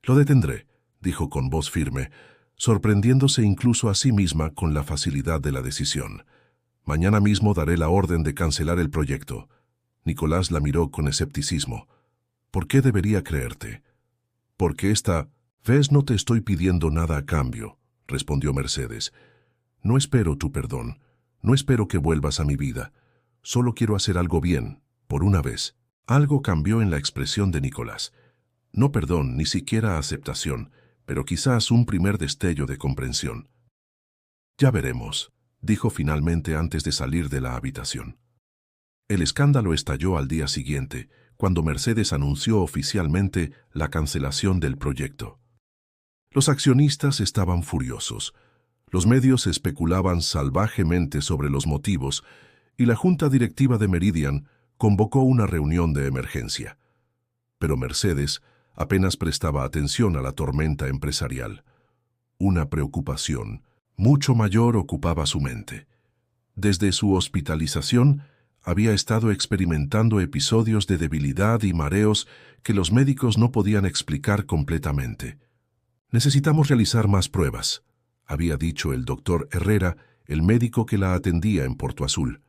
Lo detendré, dijo con voz firme, sorprendiéndose incluso a sí misma con la facilidad de la decisión. Mañana mismo daré la orden de cancelar el proyecto. Nicolás la miró con escepticismo. ¿Por qué debería creerte? Porque esta vez no te estoy pidiendo nada a cambio, respondió Mercedes. No espero tu perdón, no espero que vuelvas a mi vida. Solo quiero hacer algo bien, por una vez. Algo cambió en la expresión de Nicolás. No perdón, ni siquiera aceptación, pero quizás un primer destello de comprensión. Ya veremos, dijo finalmente antes de salir de la habitación. El escándalo estalló al día siguiente, cuando Mercedes anunció oficialmente la cancelación del proyecto. Los accionistas estaban furiosos. Los medios especulaban salvajemente sobre los motivos y la junta directiva de Meridian convocó una reunión de emergencia. Pero Mercedes apenas prestaba atención a la tormenta empresarial. Una preocupación mucho mayor ocupaba su mente. Desde su hospitalización, había estado experimentando episodios de debilidad y mareos que los médicos no podían explicar completamente. Necesitamos realizar más pruebas, había dicho el doctor Herrera, el médico que la atendía en Porto Azul.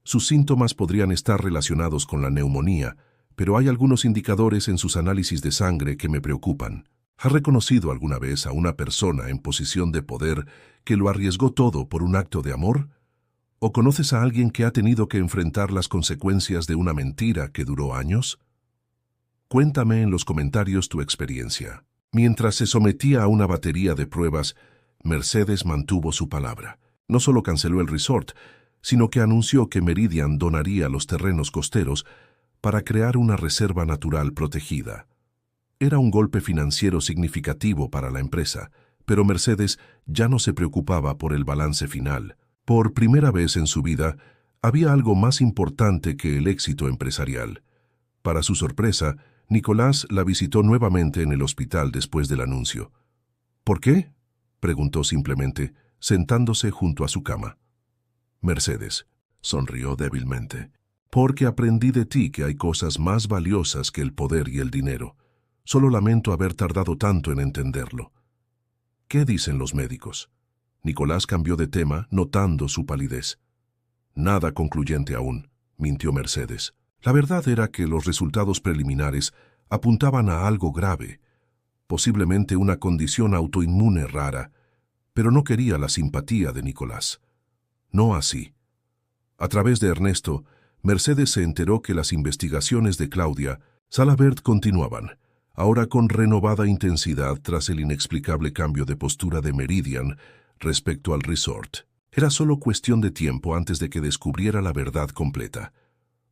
Sus síntomas podrían estar relacionados con la neumonía, pero hay algunos indicadores en sus análisis de sangre que me preocupan. ¿Ha reconocido alguna vez a una persona en posición de poder que lo arriesgó todo por un acto de amor? ¿O conoces a alguien que ha tenido que enfrentar las consecuencias de una mentira que duró años? Cuéntame en los comentarios tu experiencia. Mientras se sometía a una batería de pruebas, Mercedes mantuvo su palabra. No solo canceló el resort, sino que anunció que Meridian donaría los terrenos costeros para crear una reserva natural protegida. Era un golpe financiero significativo para la empresa, pero Mercedes ya no se preocupaba por el balance final. Por primera vez en su vida, había algo más importante que el éxito empresarial. Para su sorpresa, Nicolás la visitó nuevamente en el hospital después del anuncio. ¿Por qué?, preguntó simplemente, sentándose junto a su cama. Mercedes sonrió débilmente. Porque aprendí de ti que hay cosas más valiosas que el poder y el dinero. Solo lamento haber tardado tanto en entenderlo. ¿Qué dicen los médicos? Nicolás cambió de tema, notando su palidez. Nada concluyente aún, mintió Mercedes. La verdad era que los resultados preliminares apuntaban a algo grave, posiblemente una condición autoinmune rara, pero no quería la simpatía de Nicolás. No así. A través de Ernesto, Mercedes se enteró que las investigaciones de Claudia Salabert continuaban, ahora con renovada intensidad tras el inexplicable cambio de postura de Meridian respecto al resort. Era solo cuestión de tiempo antes de que descubriera la verdad completa.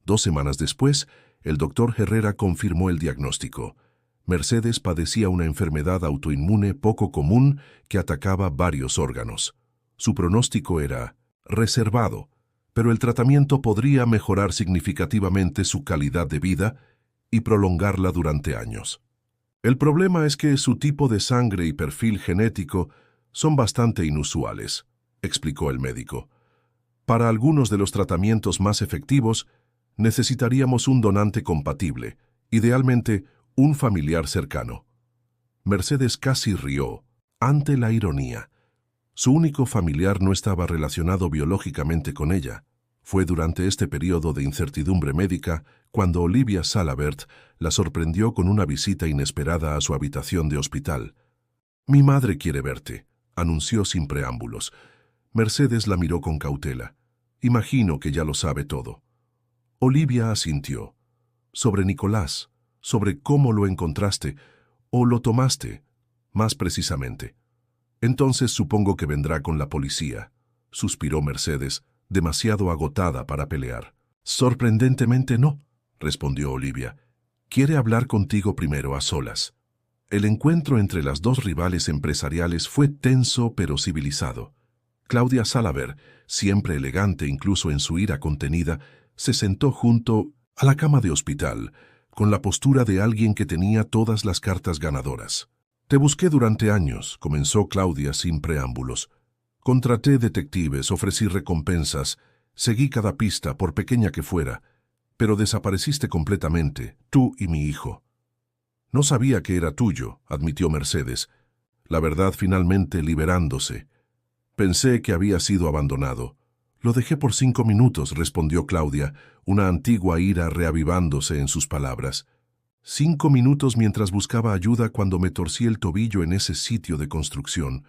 2 semanas después, el doctor Herrera confirmó el diagnóstico. Mercedes padecía una enfermedad autoinmune poco común que atacaba varios órganos. Su pronóstico era reservado, pero el tratamiento podría mejorar significativamente su calidad de vida y prolongarla durante años. El problema es que su tipo de sangre y perfil genético son bastante inusuales, explicó el médico. Para algunos de los tratamientos más efectivos, necesitaríamos un donante compatible, idealmente un familiar cercano. Mercedes casi rió, ante la ironía. Su único familiar no estaba relacionado biológicamente con ella. Fue durante este periodo de incertidumbre médica cuando Olivia Salabert la sorprendió con una visita inesperada a su habitación de hospital. «Mi madre quiere verte», anunció sin preámbulos. Mercedes la miró con cautela. Imagino que ya lo sabe todo. Olivia asintió. Sobre Nicolás, sobre cómo lo encontraste, o lo tomaste, más precisamente. Entonces supongo que vendrá con la policía, suspiró Mercedes, demasiado agotada para pelear. Sorprendentemente no, respondió Olivia. Quiere hablar contigo primero a solas. El encuentro entre las dos rivales empresariales fue tenso pero civilizado. Claudia Salaver, siempre elegante incluso en su ira contenida, se sentó junto a la cama de hospital, con la postura de alguien que tenía todas las cartas ganadoras. Te busqué durante años, comenzó Claudia sin preámbulos. Contraté detectives, ofrecí recompensas, seguí cada pista, por pequeña que fuera, pero desapareciste completamente, tú y mi hijo. No sabía que era tuyo, admitió Mercedes, la verdad finalmente liberándose. Pensé que había sido abandonado. Lo dejé por 5 minutos, respondió Claudia, una antigua ira reavivándose en sus palabras. 5 minutos mientras buscaba ayuda cuando me torcí el tobillo en ese sitio de construcción.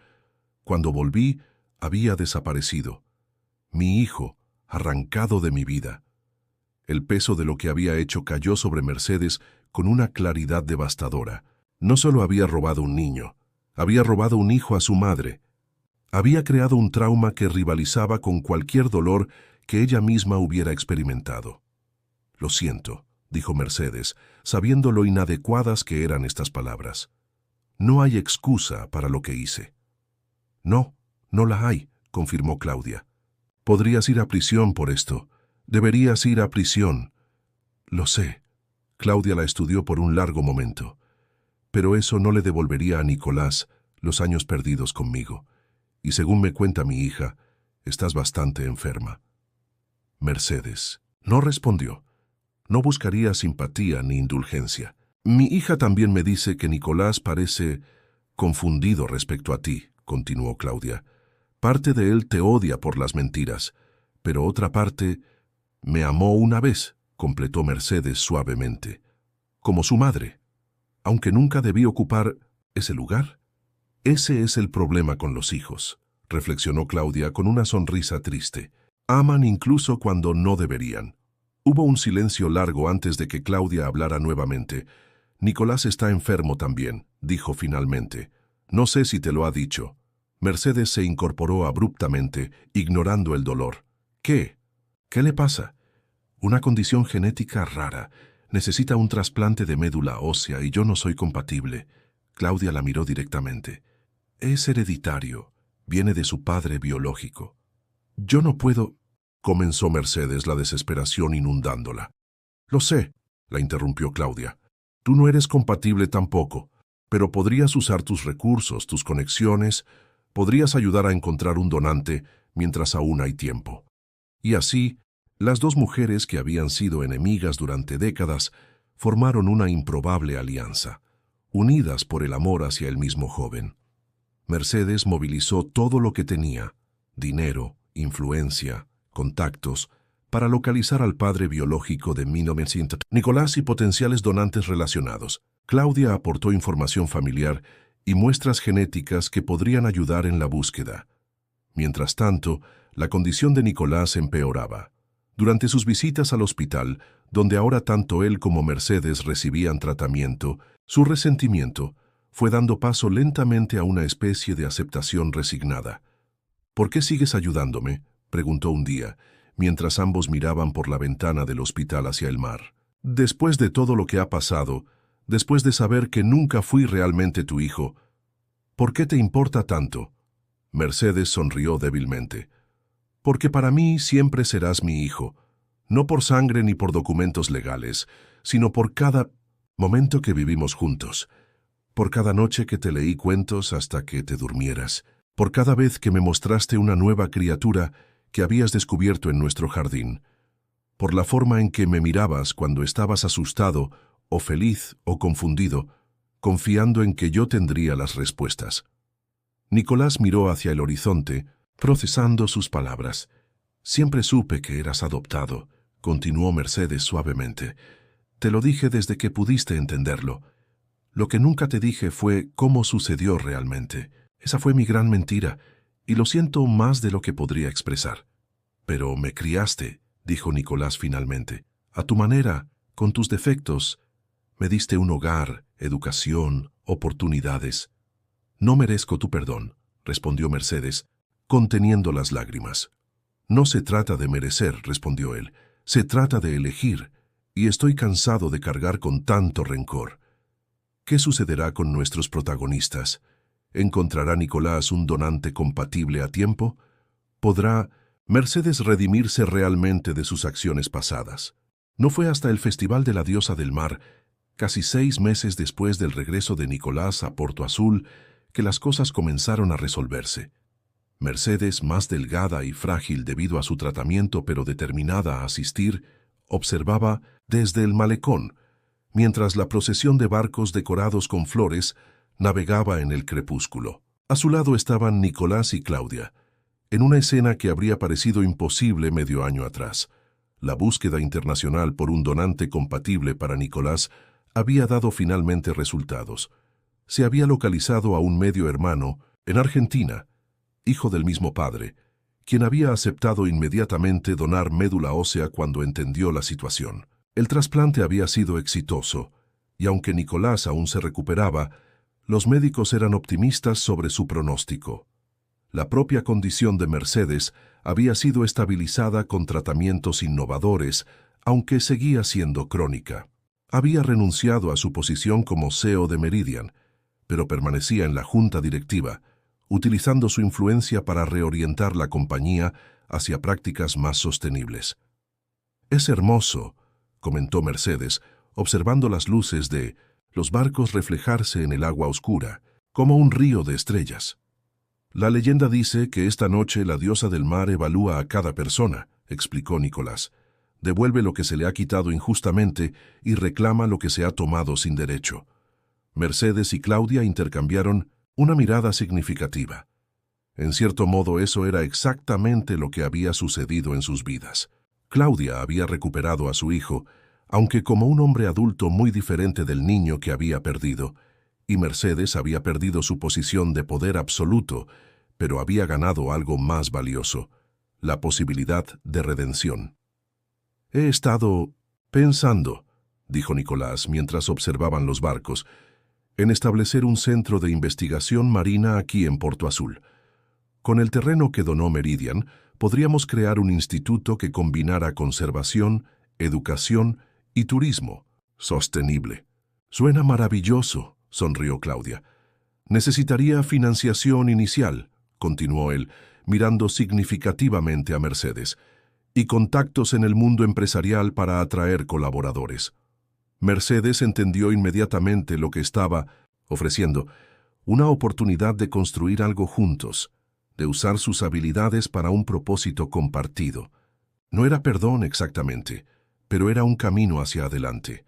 Cuando volví, había desaparecido. Mi hijo, arrancado de mi vida. El peso de lo que había hecho cayó sobre Mercedes con una claridad devastadora. No solo había robado un niño, había robado un hijo a su madre. Había creado un trauma que rivalizaba con cualquier dolor que ella misma hubiera experimentado. Lo siento, dijo Mercedes, sabiendo lo inadecuadas que eran estas palabras. No hay excusa para lo que hice. No, no la hay, confirmó Claudia. Podrías ir a prisión por esto. Deberías ir a prisión. Lo sé. Claudia la estudió por un largo momento. Pero eso no le devolvería a Nicolás los años perdidos conmigo. Y según me cuenta mi hija, estás bastante enferma. Mercedes no respondió. No buscaría simpatía ni indulgencia. Mi hija también me dice que Nicolás parece confundido respecto a ti, continuó Claudia. Parte de él te odia por las mentiras, pero otra parte me amó una vez, completó Mercedes suavemente, como su madre, aunque nunca debí ocupar ese lugar. Ese es el problema con los hijos, reflexionó Claudia con una sonrisa triste. Aman incluso cuando no deberían. Hubo un silencio largo antes de que Claudia hablara nuevamente. Nicolás está enfermo también, dijo finalmente. No sé si te lo ha dicho. Mercedes se incorporó abruptamente, ignorando el dolor. ¿Qué? ¿Qué le pasa? Una condición genética rara. Necesita un trasplante de médula ósea y yo no soy compatible. Claudia la miró directamente. Es hereditario. Viene de su padre biológico. Yo no puedo... comenzó Mercedes, la desesperación inundándola. Lo sé, la interrumpió Claudia. Tú no eres compatible tampoco, pero podrías usar tus recursos, tus conexiones, podrías ayudar a encontrar un donante mientras aún hay tiempo. Y así, las dos mujeres que habían sido enemigas durante décadas formaron una improbable alianza, unidas por el amor hacia el mismo joven. Mercedes movilizó todo lo que tenía, dinero, influencia, contactos, para localizar al padre biológico de 1900, Nicolás y potenciales donantes relacionados. Claudia aportó información familiar y muestras genéticas que podrían ayudar en la búsqueda. Mientras tanto, la condición de Nicolás empeoraba. Durante sus visitas al hospital, donde ahora tanto él como Mercedes recibían tratamiento, su resentimiento fue dando paso lentamente a una especie de aceptación resignada. ¿Por qué sigues ayudándome?, preguntó un día, mientras ambos miraban por la ventana del hospital hacia el mar. Después de todo lo que ha pasado, después de saber que nunca fui realmente tu hijo, ¿por qué te importa tanto? Mercedes sonrió débilmente. Porque para mí siempre serás mi hijo, no por sangre ni por documentos legales, sino por cada momento que vivimos juntos, por cada noche que te leí cuentos hasta que te durmieras, por cada vez que me mostraste una nueva criatura que habías descubierto en nuestro jardín, por la forma en que me mirabas cuando estabas asustado o feliz o confundido, confiando en que yo tendría las respuestas. Nicolás miró hacia el horizonte, procesando sus palabras. Siempre supe que eras adoptado, continuó Mercedes suavemente. Te lo dije desde que pudiste entenderlo. Lo que nunca te dije fue cómo sucedió realmente. Esa fue mi gran mentira, y lo siento más de lo que podría expresar. Pero me criaste, dijo Nicolás finalmente. A tu manera, con tus defectos. Me diste un hogar, educación, oportunidades. No merezco tu perdón, respondió Mercedes, conteniendo las lágrimas. No se trata de merecer, respondió él. Se trata de elegir, y estoy cansado de cargar con tanto rencor. ¿Qué sucederá con nuestros protagonistas? ¿Encontrará Nicolás un donante compatible a tiempo? ¿Podrá Mercedes redimirse realmente de sus acciones pasadas? No fue hasta el Festival de la Diosa del Mar, casi 6 meses después del regreso de Nicolás a Porto Azul, que las cosas comenzaron a resolverse. Mercedes, más delgada y frágil debido a su tratamiento pero determinada a asistir, observaba desde el malecón, mientras la procesión de barcos decorados con flores navegaba en el crepúsculo. A su lado estaban Nicolás y Claudia, en una escena que habría parecido imposible medio año atrás. La búsqueda internacional por un donante compatible para Nicolás había dado finalmente resultados. Se había localizado a un medio hermano en Argentina, hijo del mismo padre, quien había aceptado inmediatamente donar médula ósea cuando entendió la situación. El trasplante había sido exitoso, y aunque Nicolás aún se recuperaba, los médicos eran optimistas sobre su pronóstico. La propia condición de Mercedes había sido estabilizada con tratamientos innovadores, aunque seguía siendo crónica. Había renunciado a su posición como CEO de Meridian, pero permanecía en la junta directiva, utilizando su influencia para reorientar la compañía hacia prácticas más sostenibles. «Es hermoso», comentó Mercedes, observando las luces de los barcos reflejarse en el agua oscura, como un río de estrellas. «La leyenda dice que esta noche la diosa del mar evalúa a cada persona», explicó Nicolás. «Devuelve lo que se le ha quitado injustamente y reclama lo que se ha tomado sin derecho». Mercedes y Claudia intercambiaron una mirada significativa. En cierto modo, eso era exactamente lo que había sucedido en sus vidas. Claudia había recuperado a su hijo, aunque como un hombre adulto muy diferente del niño que había perdido, y Mercedes había perdido su posición de poder absoluto, pero había ganado algo más valioso, la posibilidad de redención. «He estado pensando», dijo Nicolás mientras observaban los barcos, «en establecer un centro de investigación marina aquí en Porto Azul. Con el terreno que donó Meridian, podríamos crear un instituto que combinara conservación, educación y turismo sostenible». «Suena maravilloso», sonrió Claudia. «Necesitaría financiación inicial», continuó él, mirando significativamente a Mercedes, «y contactos en el mundo empresarial para atraer colaboradores». Mercedes entendió inmediatamente lo que estaba ofreciendo, una oportunidad de construir algo juntos, de usar sus habilidades para un propósito compartido. No era perdón exactamente, pero era un camino hacia adelante.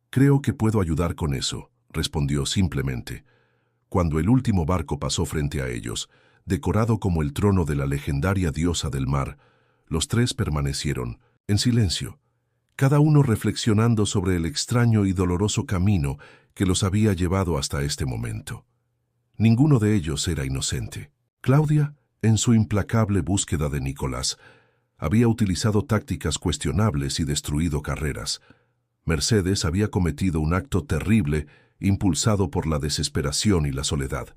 «Creo que puedo ayudar con eso», respondió simplemente. Cuando el último barco pasó frente a ellos, decorado como el trono de la legendaria diosa del mar, los tres permanecieron, en silencio, cada uno reflexionando sobre el extraño y doloroso camino que los había llevado hasta este momento. Ninguno de ellos era inocente. Claudia, en su implacable búsqueda de Nicolás, había utilizado tácticas cuestionables y destruido carreras. Mercedes había cometido un acto terrible impulsado por la desesperación y la soledad.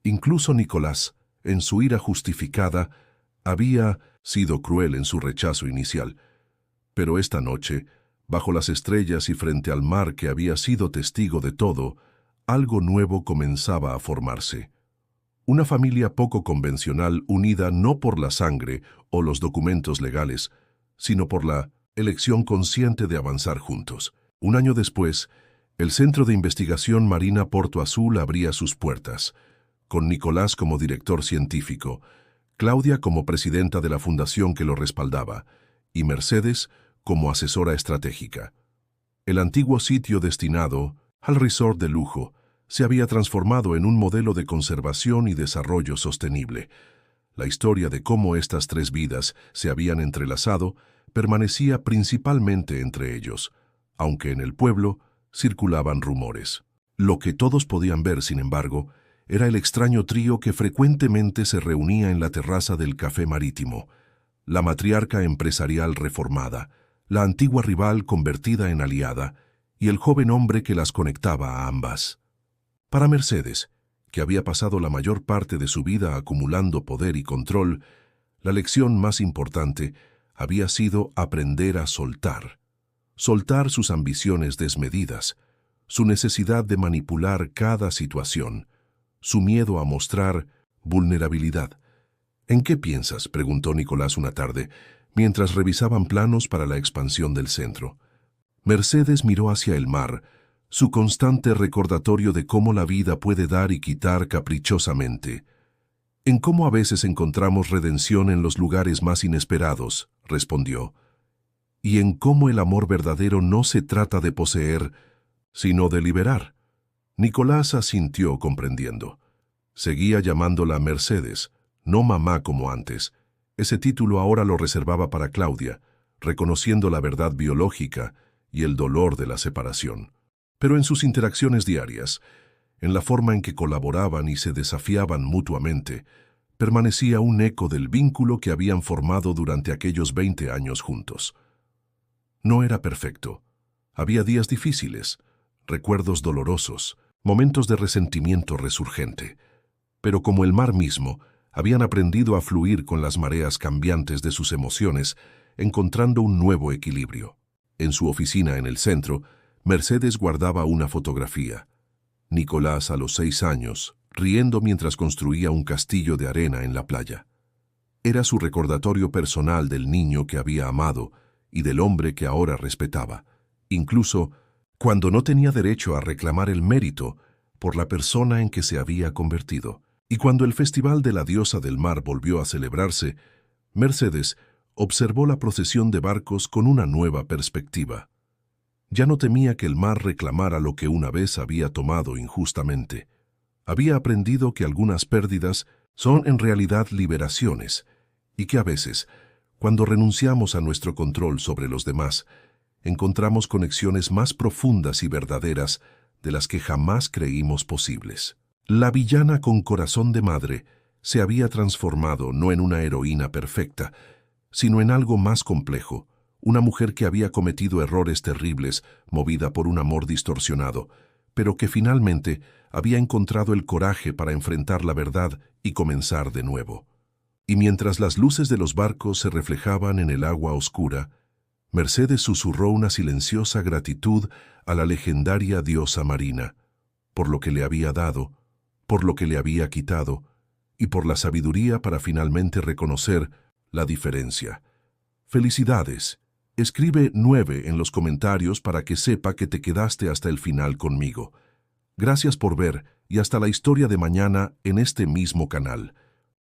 Incluso Nicolás, en su ira justificada, había sido cruel en su rechazo inicial. Pero esta noche, bajo las estrellas y frente al mar que había sido testigo de todo, algo nuevo comenzaba a formarse. Una familia poco convencional unida no por la sangre o los documentos legales, sino por la elección consciente de avanzar juntos. Un año después, el Centro de Investigación Marina Porto Azul abría sus puertas, con Nicolás como director científico, Claudia como presidenta de la fundación que lo respaldaba, y Mercedes como asesora estratégica. El antiguo sitio destinado al resort de lujo se había transformado en un modelo de conservación y desarrollo sostenible. La historia de cómo estas tres vidas se habían entrelazado permanecía principalmente entre ellos, aunque en el pueblo circulaban rumores. Lo que todos podían ver, sin embargo, era el extraño trío que frecuentemente se reunía en la terraza del Café Marítimo, la matriarca empresarial reformada, la antigua rival convertida en aliada y el joven hombre que las conectaba a ambas. Para Mercedes, que había pasado la mayor parte de su vida acumulando poder y control, la lección más importante había sido aprender a soltar. Soltar sus ambiciones desmedidas, su necesidad de manipular cada situación, su miedo a mostrar vulnerabilidad. ¿En qué piensas?, preguntó Nicolás una tarde, mientras revisaban planos para la expansión del centro. Mercedes miró hacia el mar, su constante recordatorio de cómo la vida puede dar y quitar caprichosamente. En cómo a veces encontramos redención en los lugares más inesperados, respondió. Y en cómo el amor verdadero no se trata de poseer, sino de liberar. Nicolás asintió comprendiendo. Seguía llamándola Mercedes, no mamá como antes. Ese título ahora lo reservaba para Claudia, reconociendo la verdad biológica y el dolor de la separación. Pero en sus interacciones diarias, en la forma en que colaboraban y se desafiaban mutuamente, permanecía un eco del vínculo que habían formado durante aquellos 20 años juntos. No era perfecto. Había días difíciles, recuerdos dolorosos, momentos de resentimiento resurgente. Pero como el mar mismo, habían aprendido a fluir con las mareas cambiantes de sus emociones, encontrando un nuevo equilibrio. En su oficina en el centro, Mercedes guardaba una fotografía. Nicolás a los 6 años, riendo mientras construía un castillo de arena en la playa. Era su recordatorio personal del niño que había amado y del hombre que ahora respetaba, incluso cuando no tenía derecho a reclamar el mérito por la persona en que se había convertido. Y cuando el Festival de la Diosa del Mar volvió a celebrarse, Mercedes observó la procesión de barcos con una nueva perspectiva. Ya no temía que el mar reclamara lo que una vez había tomado injustamente. Había aprendido que algunas pérdidas son en realidad liberaciones, y que a veces, cuando renunciamos a nuestro control sobre los demás, encontramos conexiones más profundas y verdaderas de las que jamás creímos posibles. La villana con corazón de madre se había transformado no en una heroína perfecta, sino en algo más complejo, una mujer que había cometido errores terribles, movida por un amor distorsionado, pero que finalmente había encontrado el coraje para enfrentar la verdad y comenzar de nuevo. Y mientras las luces de los barcos se reflejaban en el agua oscura, Mercedes susurró una silenciosa gratitud a la legendaria diosa marina, por lo que le había dado, por lo que le había quitado, y por la sabiduría para finalmente reconocer la diferencia. Felicidades. Escribe 9 en los comentarios para que sepa que te quedaste hasta el final conmigo. Gracias por ver y hasta la historia de mañana en este mismo canal.